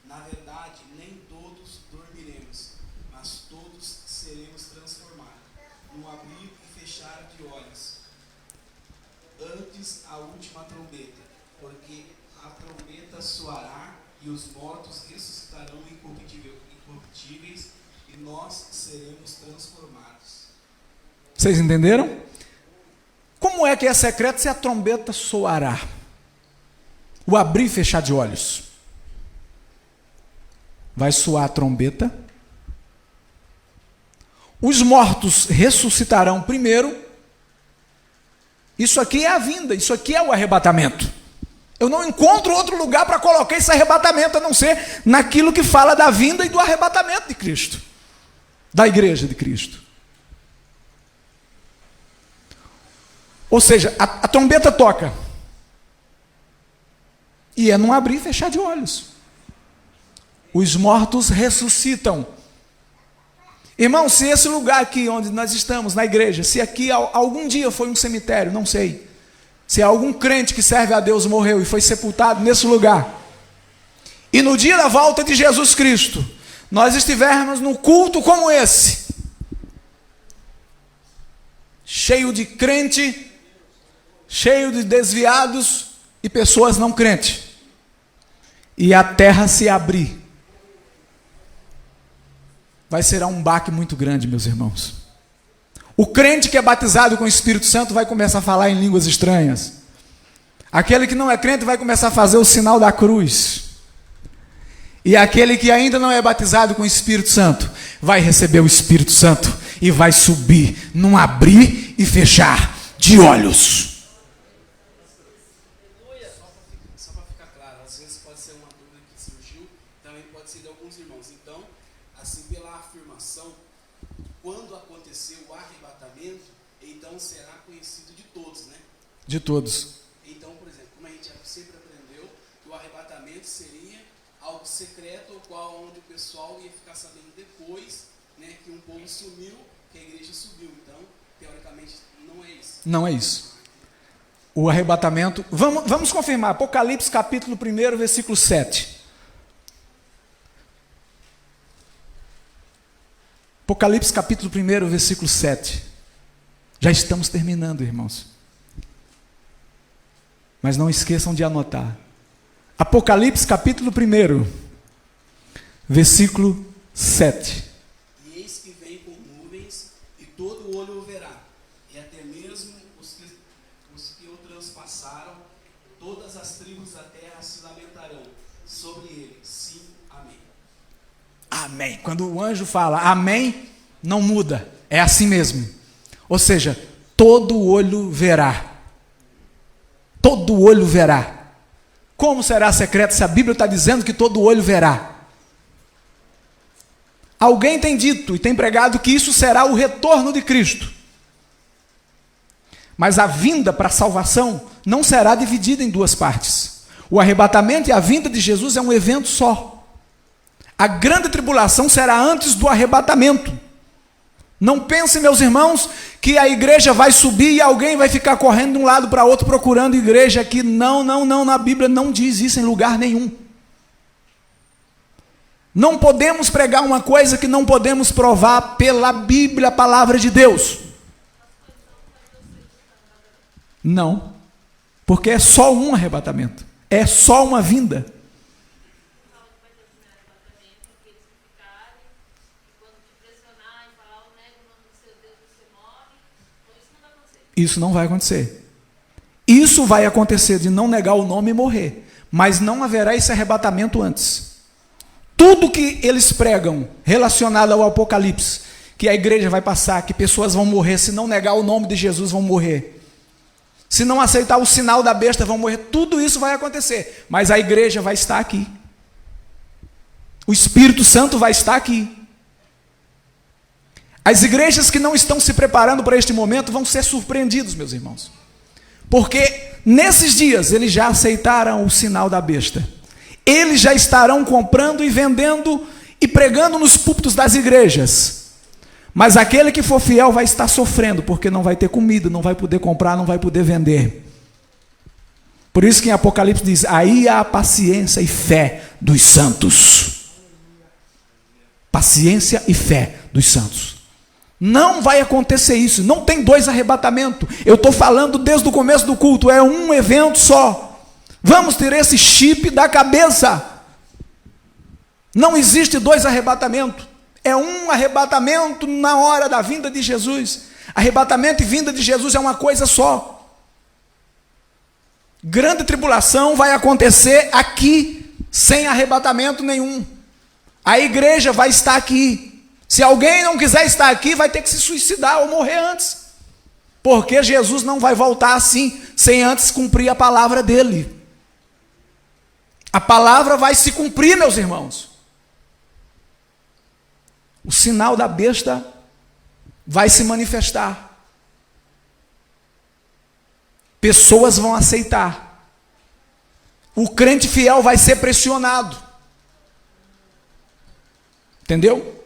Na verdade, nem todos dormiremos, mas todos seremos transformados, no abrir e fechar de olhos, antes a última trombeta, porque a trombeta soará e os mortos ressuscitarão incorruptíveis e nós seremos transformados. Vocês entenderam? Como é que é secreto se a trombeta soará? O abrir e fechar de olhos. Vai soar a trombeta. Os mortos ressuscitarão primeiro. Isso aqui é a vinda, isso aqui é o arrebatamento. Eu não encontro outro lugar para colocar esse arrebatamento, a não ser naquilo que fala da vinda e do arrebatamento de Cristo, da igreja de Cristo. Ou seja, a trombeta toca, e é num abrir e fechar de olhos. Os mortos ressuscitam. Irmão, se esse lugar aqui onde nós estamos, na igreja, se aqui algum dia foi um cemitério, não sei, se algum crente que serve a Deus morreu e foi sepultado nesse lugar, e no dia da volta de Jesus Cristo, nós estivermos num culto como esse, cheio de crente, cheio de desviados e pessoas não crentes, e a terra se abrir, vai ser um baque muito grande, meus irmãos. O crente que é batizado com o Espírito Santo vai começar a falar em línguas estranhas. Aquele que não é crente vai começar a fazer o sinal da cruz. E aquele que ainda não é batizado com o Espírito Santo vai receber o Espírito Santo e vai subir num abrir e fechar de olhos. Só para ficar claro, às vezes pode ser uma dúvida que surgiu, também pode ser de alguns irmãos. Então, assim, pela afirmação, quando acontecer o arrebatamento, então será conhecido de todos, né? De todos. Então, por exemplo, como a gente sempre aprendeu, que o arrebatamento seria algo secreto, onde o pessoal ia ficar sabendo depois, né, que um povo sumiu, que a igreja subiu. Então, teoricamente, não é isso. Não é isso. O arrebatamento... Vamos confirmar. Apocalipse capítulo 1, versículo 7. Apocalipse capítulo 1, versículo 7. Já estamos terminando, irmãos. Mas não esqueçam de anotar. Apocalipse capítulo 1, versículo 7. E eis que vem com nuvens, e todo olho o verá, e até mesmo os que o transpassaram, todas as tribos da terra se lamentarão sobre ele. Sim, amém. Amém. Quando o anjo fala amém, não muda. É assim mesmo. Ou seja, todo olho verá. Todo olho verá. Como será secreto se a Bíblia está dizendo que todo olho verá? Alguém tem dito e tem pregado que isso será o retorno de Cristo. Mas a vinda para a salvação não será dividida em duas partes. O arrebatamento e a vinda de Jesus é um evento só. A grande tribulação será antes do arrebatamento. Não pense, meus irmãos, que a igreja vai subir e alguém vai ficar correndo de um lado para outro procurando igreja aqui. Não, na Bíblia não diz isso em lugar nenhum. Não podemos pregar uma coisa que não podemos provar pela Bíblia, a palavra de Deus. Não, porque é só um arrebatamento, é só uma vinda. Isso não vai acontecer. Isso vai acontecer de não negar o nome e morrer, mas não haverá esse arrebatamento antes. Tudo que eles pregam relacionado ao Apocalipse, que a igreja vai passar, que pessoas vão morrer, se não negar o nome de Jesus vão morrer, se não aceitar o sinal da besta vão morrer, tudo isso vai acontecer, mas a igreja vai estar aqui, o Espírito Santo vai estar aqui. As igrejas que não estão se preparando para este momento vão ser surpreendidos, meus irmãos, porque nesses dias eles já aceitaram o sinal da besta, eles já estarão comprando e vendendo e pregando nos púlpitos das igrejas, mas aquele que for fiel vai estar sofrendo, porque não vai ter comida, não vai poder comprar, não vai poder vender. Por isso que em Apocalipse diz, aí há paciência e fé dos santos. Paciência e fé dos santos. Não vai acontecer isso, não tem dois arrebatamentos. Eu estou falando desde o começo do culto, é um evento só. Vamos ter esse chip da cabeça. Não existe dois arrebatamentos. É um arrebatamento na hora da vinda de Jesus. Arrebatamento e vinda de Jesus é uma coisa só. Grande tribulação vai acontecer aqui, sem arrebatamento nenhum. A igreja vai estar aqui. Se alguém não quiser estar aqui, vai ter que se suicidar ou morrer antes. Porque Jesus não vai voltar assim, sem antes cumprir a palavra dele. A palavra vai se cumprir, meus irmãos. O sinal da besta vai se manifestar. Pessoas vão aceitar. O crente fiel vai ser pressionado. Entendeu?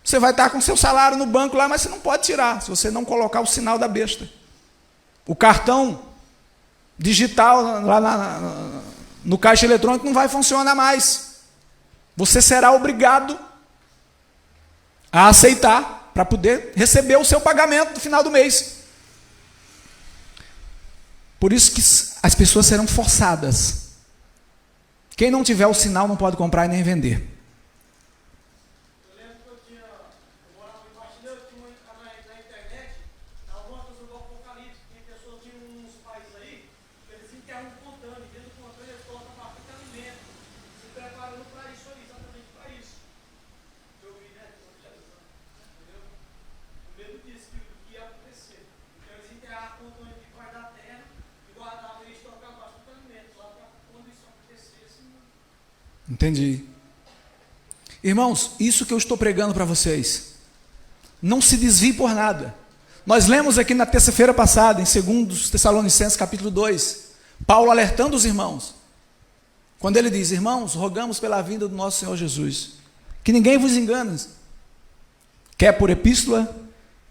Você vai estar com seu salário no banco lá, mas você não pode tirar, se você não colocar o sinal da besta. O cartão digital lá no caixa eletrônico não vai funcionar mais. Você será obrigado a aceitar para poder receber o seu pagamento no final do mês. Por isso que as pessoas serão forçadas. Quem não tiver o sinal não pode comprar e nem vender. Entendi. Irmãos, isso que eu estou pregando para vocês, não se desvie por nada. Nós lemos aqui na terça-feira passada, em 2 Tessalonicenses capítulo 2, Paulo alertando os irmãos, quando ele diz, irmãos, rogamos pela vinda do nosso Senhor Jesus, que ninguém vos engane, quer por epístola,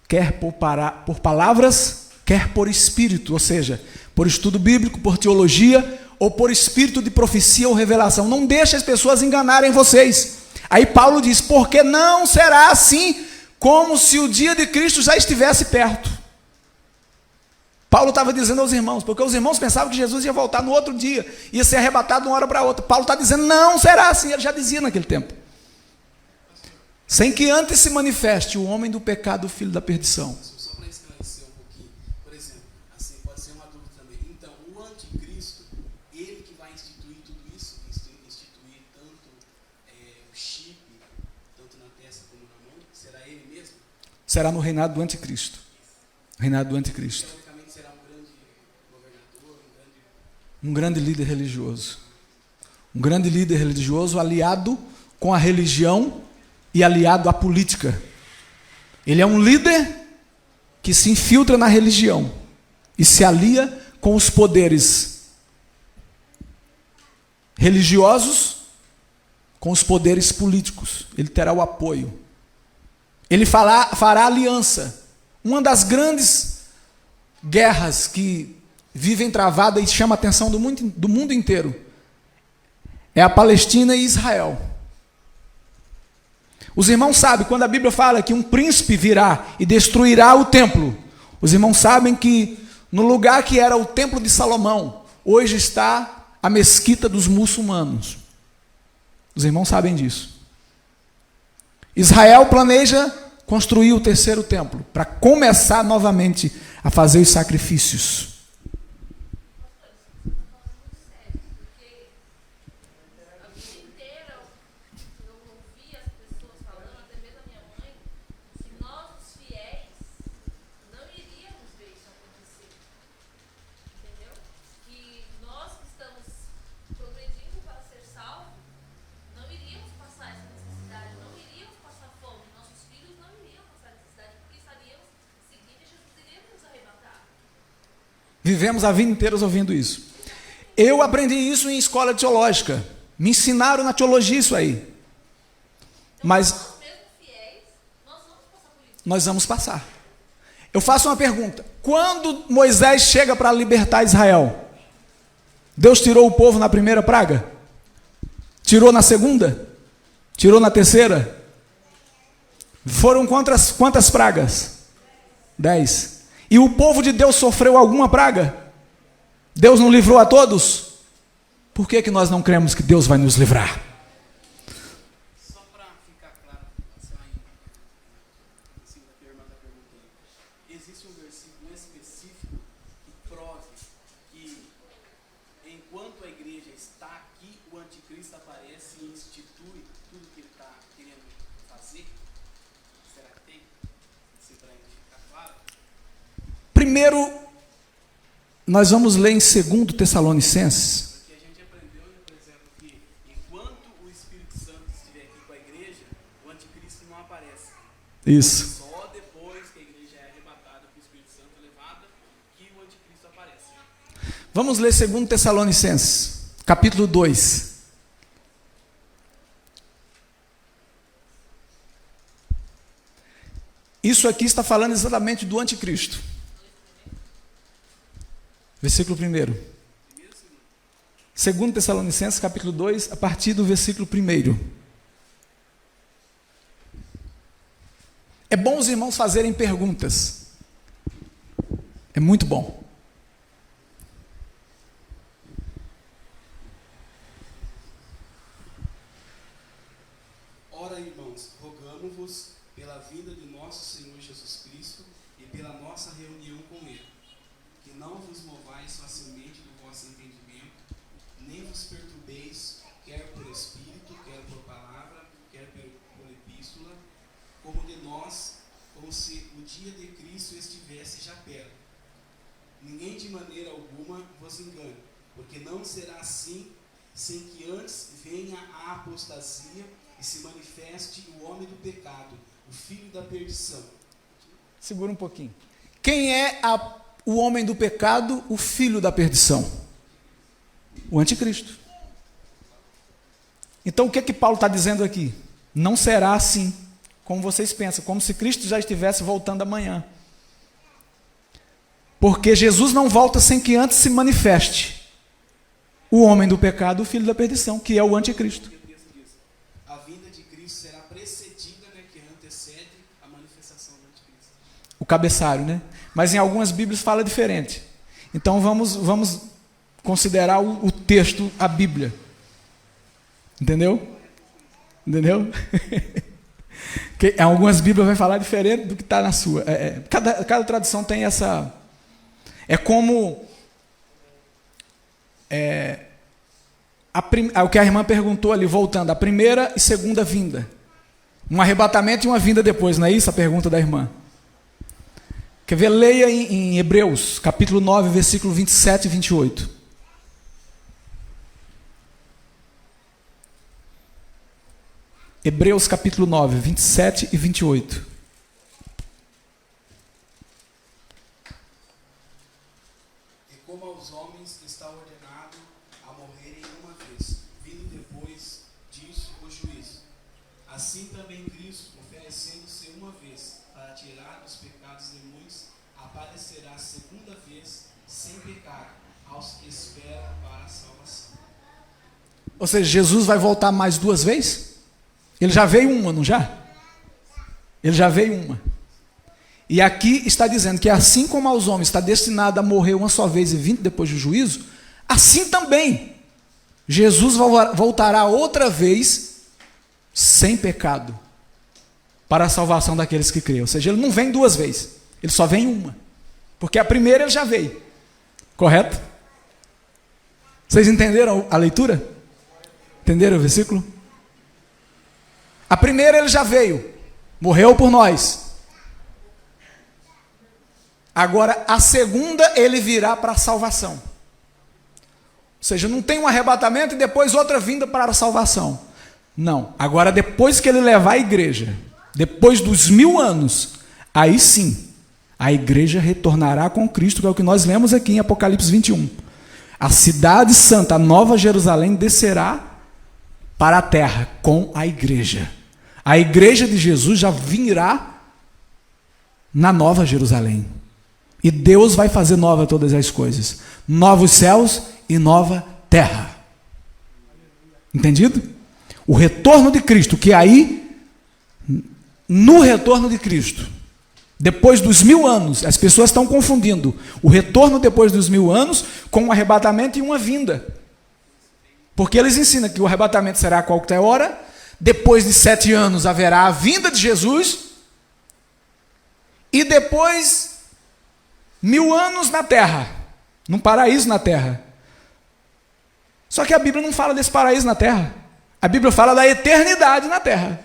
quer por palavras, quer por espírito, ou seja, por estudo bíblico, por teologia, ou por espírito de profecia ou revelação. Não deixe as pessoas enganarem vocês. Aí Paulo diz, porque não será assim, como se o dia de Cristo já estivesse perto. Paulo estava dizendo aos irmãos, porque os irmãos pensavam que Jesus ia voltar no outro dia, ia ser arrebatado de uma hora para outra. Paulo está dizendo, não será assim, ele já dizia naquele tempo. Sem que antes se manifeste o homem do pecado, o filho da perdição. Só para esclarecer um pouquinho, por exemplo, assim, pode ser uma dúvida também. Então, o anticristo, ele que vai instituir tudo isso, instituir tanto o chip, tanto na testa como na mão, será ele mesmo? Será no reinado do anticristo. Reinado do anticristo. Teoricamente será um grande governador, um grande líder religioso. Um grande líder religioso aliado com a religião e aliado à política. Ele é um líder que se infiltra na religião e se alia com os poderes religiosos, com os poderes políticos. Ele terá o apoio. Ele fará aliança. Uma das grandes guerras que vivem travada e chama a atenção do mundo inteiro é a Palestina e Israel. Os irmãos sabem, quando a Bíblia fala que um príncipe virá e destruirá o templo, os irmãos sabem que no lugar que era o templo de Salomão, hoje está a mesquita dos muçulmanos. Os irmãos sabem disso. Israel planeja construir o terceiro templo, para começar novamente a fazer os sacrifícios. Vivemos a vida inteira ouvindo isso. Eu aprendi isso em escola teológica. Me ensinaram na teologia isso aí. Mas nós vamos passar. Eu faço uma pergunta. Quando Moisés chega para libertar Israel, Deus tirou o povo na primeira praga? Tirou na segunda? Tirou na terceira? Foram quantas pragas? 10. E o povo de Deus sofreu alguma praga? Deus não livrou a todos? Por que nós não cremos que Deus vai nos livrar? Só para ficar claro, em cima da que a irmã está perguntando, existe um versículo específico que prove que enquanto a igreja está aqui, o anticristo aparece e institui tudo que ele está querendo fazer? Será que tem? Assim, para a gente ficar claro? Primeiro, nós vamos ler em 2 Tessalonicenses. Porque a gente aprendeu, por exemplo, que enquanto o Espírito Santo estiver aqui com a igreja, o anticristo não aparece. Isso. Só depois que a igreja é arrebatada, que o Espírito Santo é levada, que o anticristo aparece. Vamos ler 2 Tessalonicenses, capítulo 2. Isso aqui está falando exatamente do anticristo. Versículo 1. 2 Tessalonicenses, capítulo 2, a partir do versículo 1. É bom os irmãos fazerem perguntas. É muito bom. Ora, irmãos, rogamo-vos pela vinda de nosso Senhor Jesus Cristo e pela nossa reunião com Ele, que não vos movais facilmente do vosso entendimento, nem vos perturbeis, quer por espírito, quer por palavra, quer por epístola, como de nós, como se o dia de Cristo estivesse já perto. Ninguém de maneira alguma vos engane, porque não será assim, sem que antes venha a apostasia e se manifeste o homem do pecado, o filho da perdição. Segura um pouquinho. Quem é o homem do pecado, o filho da perdição? O anticristo. Então o que Paulo está dizendo aqui? Não será assim, como vocês pensam, como se Cristo já estivesse voltando amanhã. Porque Jesus não volta sem que antes se manifeste o homem do pecado, o filho da perdição, que é o anticristo. A vinda de Cristo será precedida, que antecede a manifestação do anticristo. O cabeçalho, né? Mas em algumas Bíblias fala diferente. Então vamos considerar o texto, a Bíblia. Entendeu? Entendeu? Que, algumas Bíblias vai falar diferente do que está na sua. Cada tradução tem essa... É como... o que a irmã perguntou ali, voltando, a primeira e segunda vinda. Um arrebatamento e uma vinda depois, não é isso a pergunta da irmã? Quer ver? Leia em Hebreus, capítulo 9, versículo 27 e 28. Hebreus capítulo 9, 27 e 28. E como aos homens está ordenado a morrerem uma vez, vindo depois disso o juízo, assim também Cristo, oferecendo-se uma vez para tirar os pecados de muitos, aparecerá segunda vez sem pecado aos que esperam para a salvação. Ou seja, Jesus vai voltar mais duas vezes? Ele já veio uma, não já? Ele já veio uma. E aqui está dizendo que assim como aos homens está destinado a morrer uma só vez e vindo depois do juízo, assim também Jesus voltará outra vez sem pecado para a salvação daqueles que creem. Ou seja, ele não vem duas vezes, ele só vem uma. Porque a primeira ele já veio. Correto? Vocês entenderam a leitura? Entenderam o versículo? A primeira ele já veio, morreu por nós. Agora a segunda ele virá para a salvação. Ou seja, não tem um arrebatamento e depois outra vinda para a salvação. Não, agora depois que ele levar a igreja, depois dos 1000 anos, aí sim, a igreja retornará com Cristo, que é o que nós lemos aqui em Apocalipse 21. A cidade santa, a nova Jerusalém, descerá para a terra com a igreja. A igreja de Jesus já virá na nova Jerusalém. E Deus vai fazer nova todas as coisas. Novos céus e nova terra. Entendido? O retorno de Cristo, que aí, no retorno de Cristo, depois dos 1000 anos, as pessoas estão confundindo o retorno depois dos 1000 anos com um arrebatamento e uma vinda. Porque eles ensinam que o arrebatamento será a qualquer hora, depois de 7 anos haverá a vinda de Jesus, e depois 1000 anos na terra, num paraíso na terra. Só que a Bíblia não fala desse paraíso na terra, a Bíblia fala da eternidade na terra.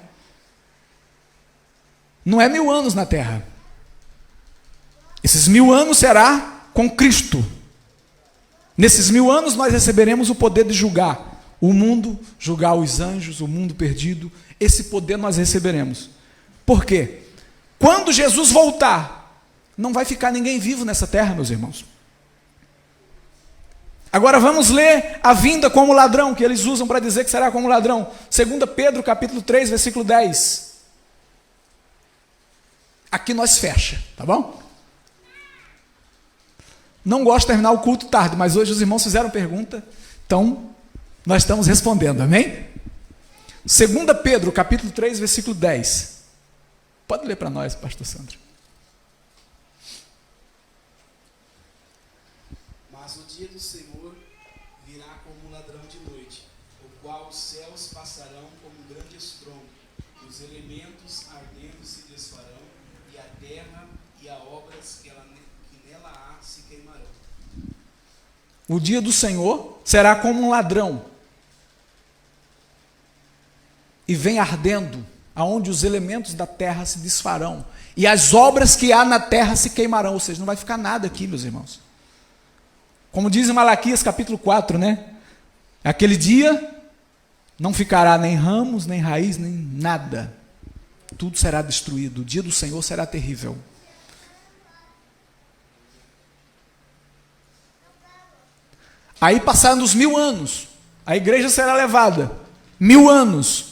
Não é 1000 anos na terra. Esses 1000 anos será com Cristo. Nesses 1000 anos nós receberemos o poder de julgar o mundo, julgar os anjos, o mundo perdido. Esse poder nós receberemos. Por quê? Quando Jesus voltar, não vai ficar ninguém vivo nessa terra, meus irmãos. Agora vamos ler a vinda como ladrão, que eles usam para dizer que será como ladrão. 2 Pedro capítulo 3, versículo 10. Aqui nós fecha, tá bom? Não gosto de terminar o culto tarde, mas hoje os irmãos fizeram pergunta, então nós estamos respondendo, amém? 2 Pedro, capítulo 3, versículo 10. Pode ler para nós, pastor Sandro. Mas o dia do Senhor virá como um ladrão de noite, o qual os céus passarão como um grande estrondo, e os elementos ardendo se desfarão, e a terra e as obras que nela há se queimarão. O dia do Senhor será como um ladrão, e vem ardendo, aonde os elementos da terra se desfarão, e as obras que há na terra se queimarão. Ou seja, não vai ficar nada aqui, meus irmãos. Como diz em Malaquias capítulo 4, né? Aquele dia não ficará nem ramos, nem raiz, nem nada. Tudo será destruído. O dia do Senhor será terrível. Aí passando os 1000 anos, a igreja será levada. 1000 anos.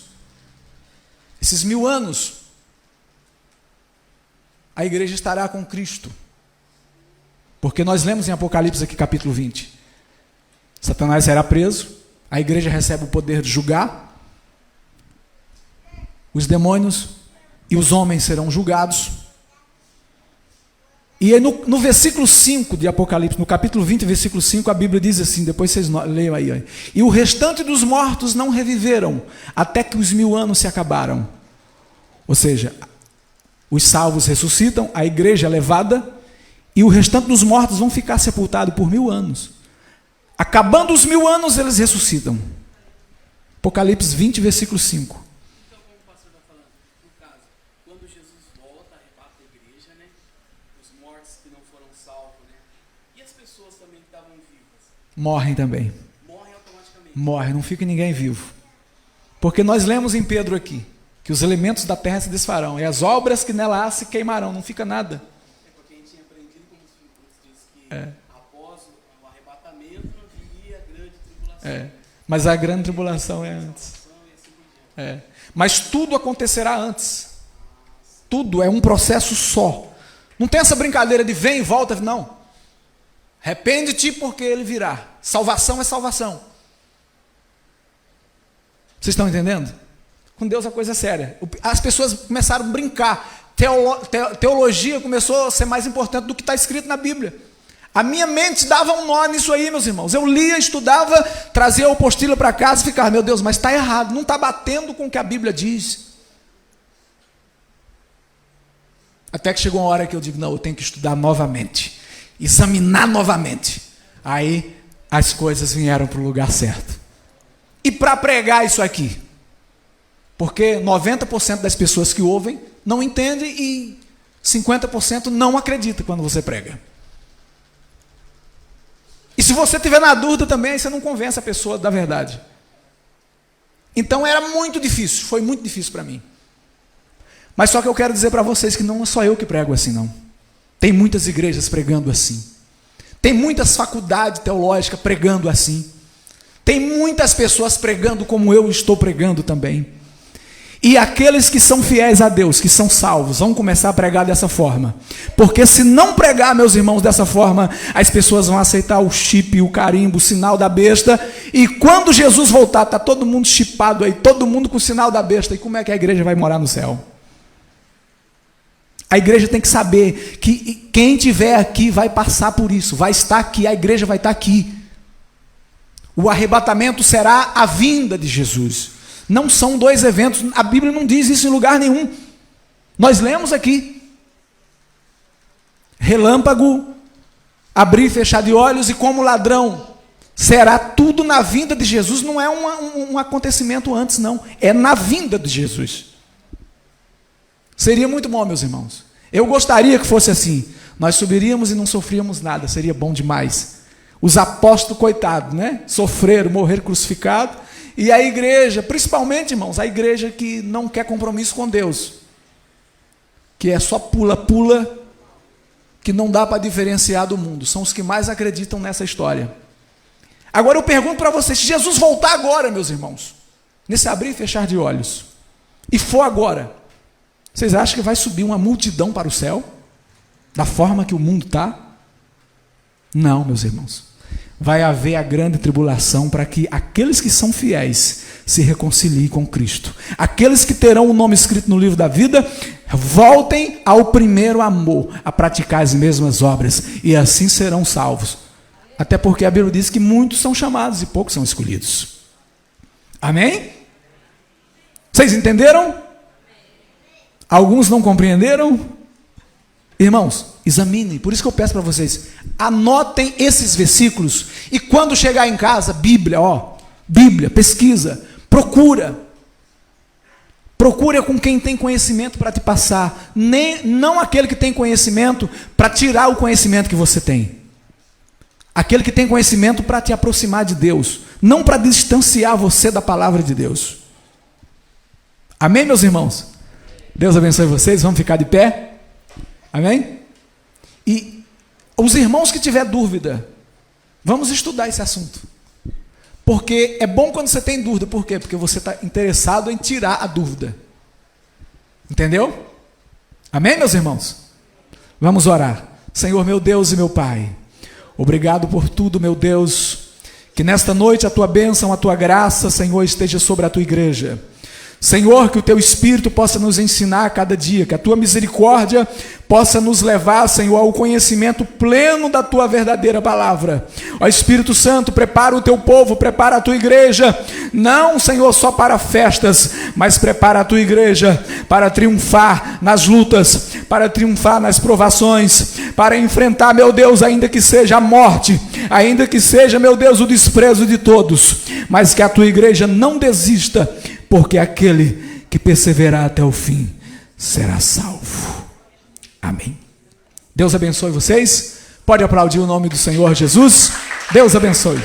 Esses 1000 anos, a igreja estará com Cristo. Porque nós lemos em Apocalipse aqui capítulo 20. Satanás será preso, a igreja recebe o poder de julgar, os demônios e os homens serão julgados. E aí no versículo 5 de Apocalipse, no capítulo 20, versículo 5, a Bíblia diz assim, depois vocês leiam aí. E o restante dos mortos não reviveram, até que os 1000 anos se acabaram. Ou seja, os salvos ressuscitam, a igreja é levada, e o restante dos mortos vão ficar sepultados por 1000 anos. Acabando os 1000 anos, eles ressuscitam. Apocalipse 20, versículo 5. Então, como o pastor está falando, no caso, quando Jesus volta, arrebata a igreja, né? Os mortos que não foram salvos, né? E as pessoas também que estavam vivas? Morrem também. Morrem automaticamente. Morre, não fica ninguém vivo. Porque nós lemos em Pedro aqui, que os elementos da terra se desfarão, e as obras que nela há se queimarão, não fica nada. É porque a gente tinha aprendido, como diz que após o arrebatamento viria a grande tribulação. Mas a grande tribulação é antes. Mas tudo acontecerá antes. Tudo é um processo só. Não tem essa brincadeira de vem e volta, não. Arrepende-te porque ele virá. Salvação é salvação. Vocês estão entendendo? Com Deus a coisa é séria. As pessoas começaram a brincar. Teologia começou a ser mais importante do que está escrito na Bíblia. A minha mente dava um nó nisso aí, meus irmãos. Eu lia, estudava, trazia a apostila para casa e ficava, meu Deus, mas está errado. Não está batendo com o que a Bíblia diz. Até que chegou uma hora que eu digo, não, eu tenho que estudar novamente. Examinar novamente. Aí as coisas vieram para o lugar certo. E para pregar isso aqui? Porque 90% das pessoas que ouvem não entendem e 50% não acredita quando você prega. E se você estiver na dúvida também, aí você não convence a pessoa da verdade. Então era muito difícil, foi muito difícil para mim. Mas só que eu quero dizer para vocês que não é só eu que prego assim, não. Tem muitas igrejas pregando assim. Tem muitas faculdades teológicas pregando assim. Tem muitas pessoas pregando como eu estou pregando também. E aqueles que são fiéis a Deus, que são salvos, vão começar a pregar dessa forma. Porque se não pregar, meus irmãos, dessa forma, as pessoas vão aceitar o chip, o carimbo, o sinal da besta. E quando Jesus voltar, está todo mundo chipado aí, todo mundo com o sinal da besta. E como é que a igreja vai morar no céu? A igreja tem que saber que quem estiver aqui vai passar por isso, vai estar aqui, a igreja vai estar aqui. O arrebatamento será a vinda de Jesus. Não são dois eventos, a Bíblia não diz isso em lugar nenhum. Nós lemos aqui. Relâmpago, abrir e fechar de olhos, e como ladrão. Será tudo na vinda de Jesus, não é um acontecimento antes, não. É na vinda de Jesus. Seria muito bom, meus irmãos. Eu gostaria que fosse assim. Nós subiríamos e não sofríamos nada, seria bom demais. Os apóstolos, coitados, né? Sofreram, morreram crucificados. E a igreja, principalmente, irmãos, a igreja que não quer compromisso com Deus. Que é só pula-pula, que não dá para diferenciar do mundo. São os que mais acreditam nessa história. Agora eu pergunto para vocês, se Jesus voltar agora, meus irmãos, nesse abrir e fechar de olhos, e for agora, vocês acham que vai subir uma multidão para o céu? Da forma que o mundo está? Não, meus irmãos. Vai haver a grande tribulação para que aqueles que são fiéis se reconciliem com Cristo. Aqueles que terão o nome escrito no livro da vida, voltem ao primeiro amor, a praticar as mesmas obras, e assim serão salvos. Até porque a Bíblia diz que muitos são chamados e poucos são escolhidos. Amém? Vocês entenderam? Alguns não compreenderam? Irmãos, examinem. Por isso que eu peço para vocês, anotem esses versículos. E quando chegar em casa, Bíblia, Bíblia, pesquisa, procura. Procura com quem tem conhecimento para te passar. Não aquele que tem conhecimento para tirar o conhecimento que você tem. Aquele que tem conhecimento para te aproximar de Deus. Não para distanciar você da palavra de Deus. Amém, meus irmãos? Deus abençoe vocês, vamos ficar de pé? Amém? E os irmãos que tiver dúvida, vamos estudar esse assunto. Porque é bom quando você tem dúvida. Por quê? Porque você está interessado em tirar a dúvida. Entendeu? Amém, meus irmãos? Vamos orar. Senhor, meu Deus e meu Pai, obrigado por tudo, meu Deus. Que nesta noite a tua bênção, a tua graça, Senhor, esteja sobre a tua igreja. Senhor, que o teu Espírito possa nos ensinar a cada dia, que a tua misericórdia possa nos levar, Senhor, ao conhecimento pleno da tua verdadeira palavra. Ó Espírito Santo, prepara o teu povo, prepara a tua igreja, não, Senhor, só para festas, mas prepara a tua igreja para triunfar nas lutas, para triunfar nas provações, para enfrentar, meu Deus, ainda que seja a morte, ainda que seja, meu Deus, o desprezo de todos, mas que a tua igreja não desista, porque aquele que perseverar até o fim será salvo. Amém. Deus abençoe vocês. Pode aplaudir o nome do Senhor Jesus. Deus abençoe.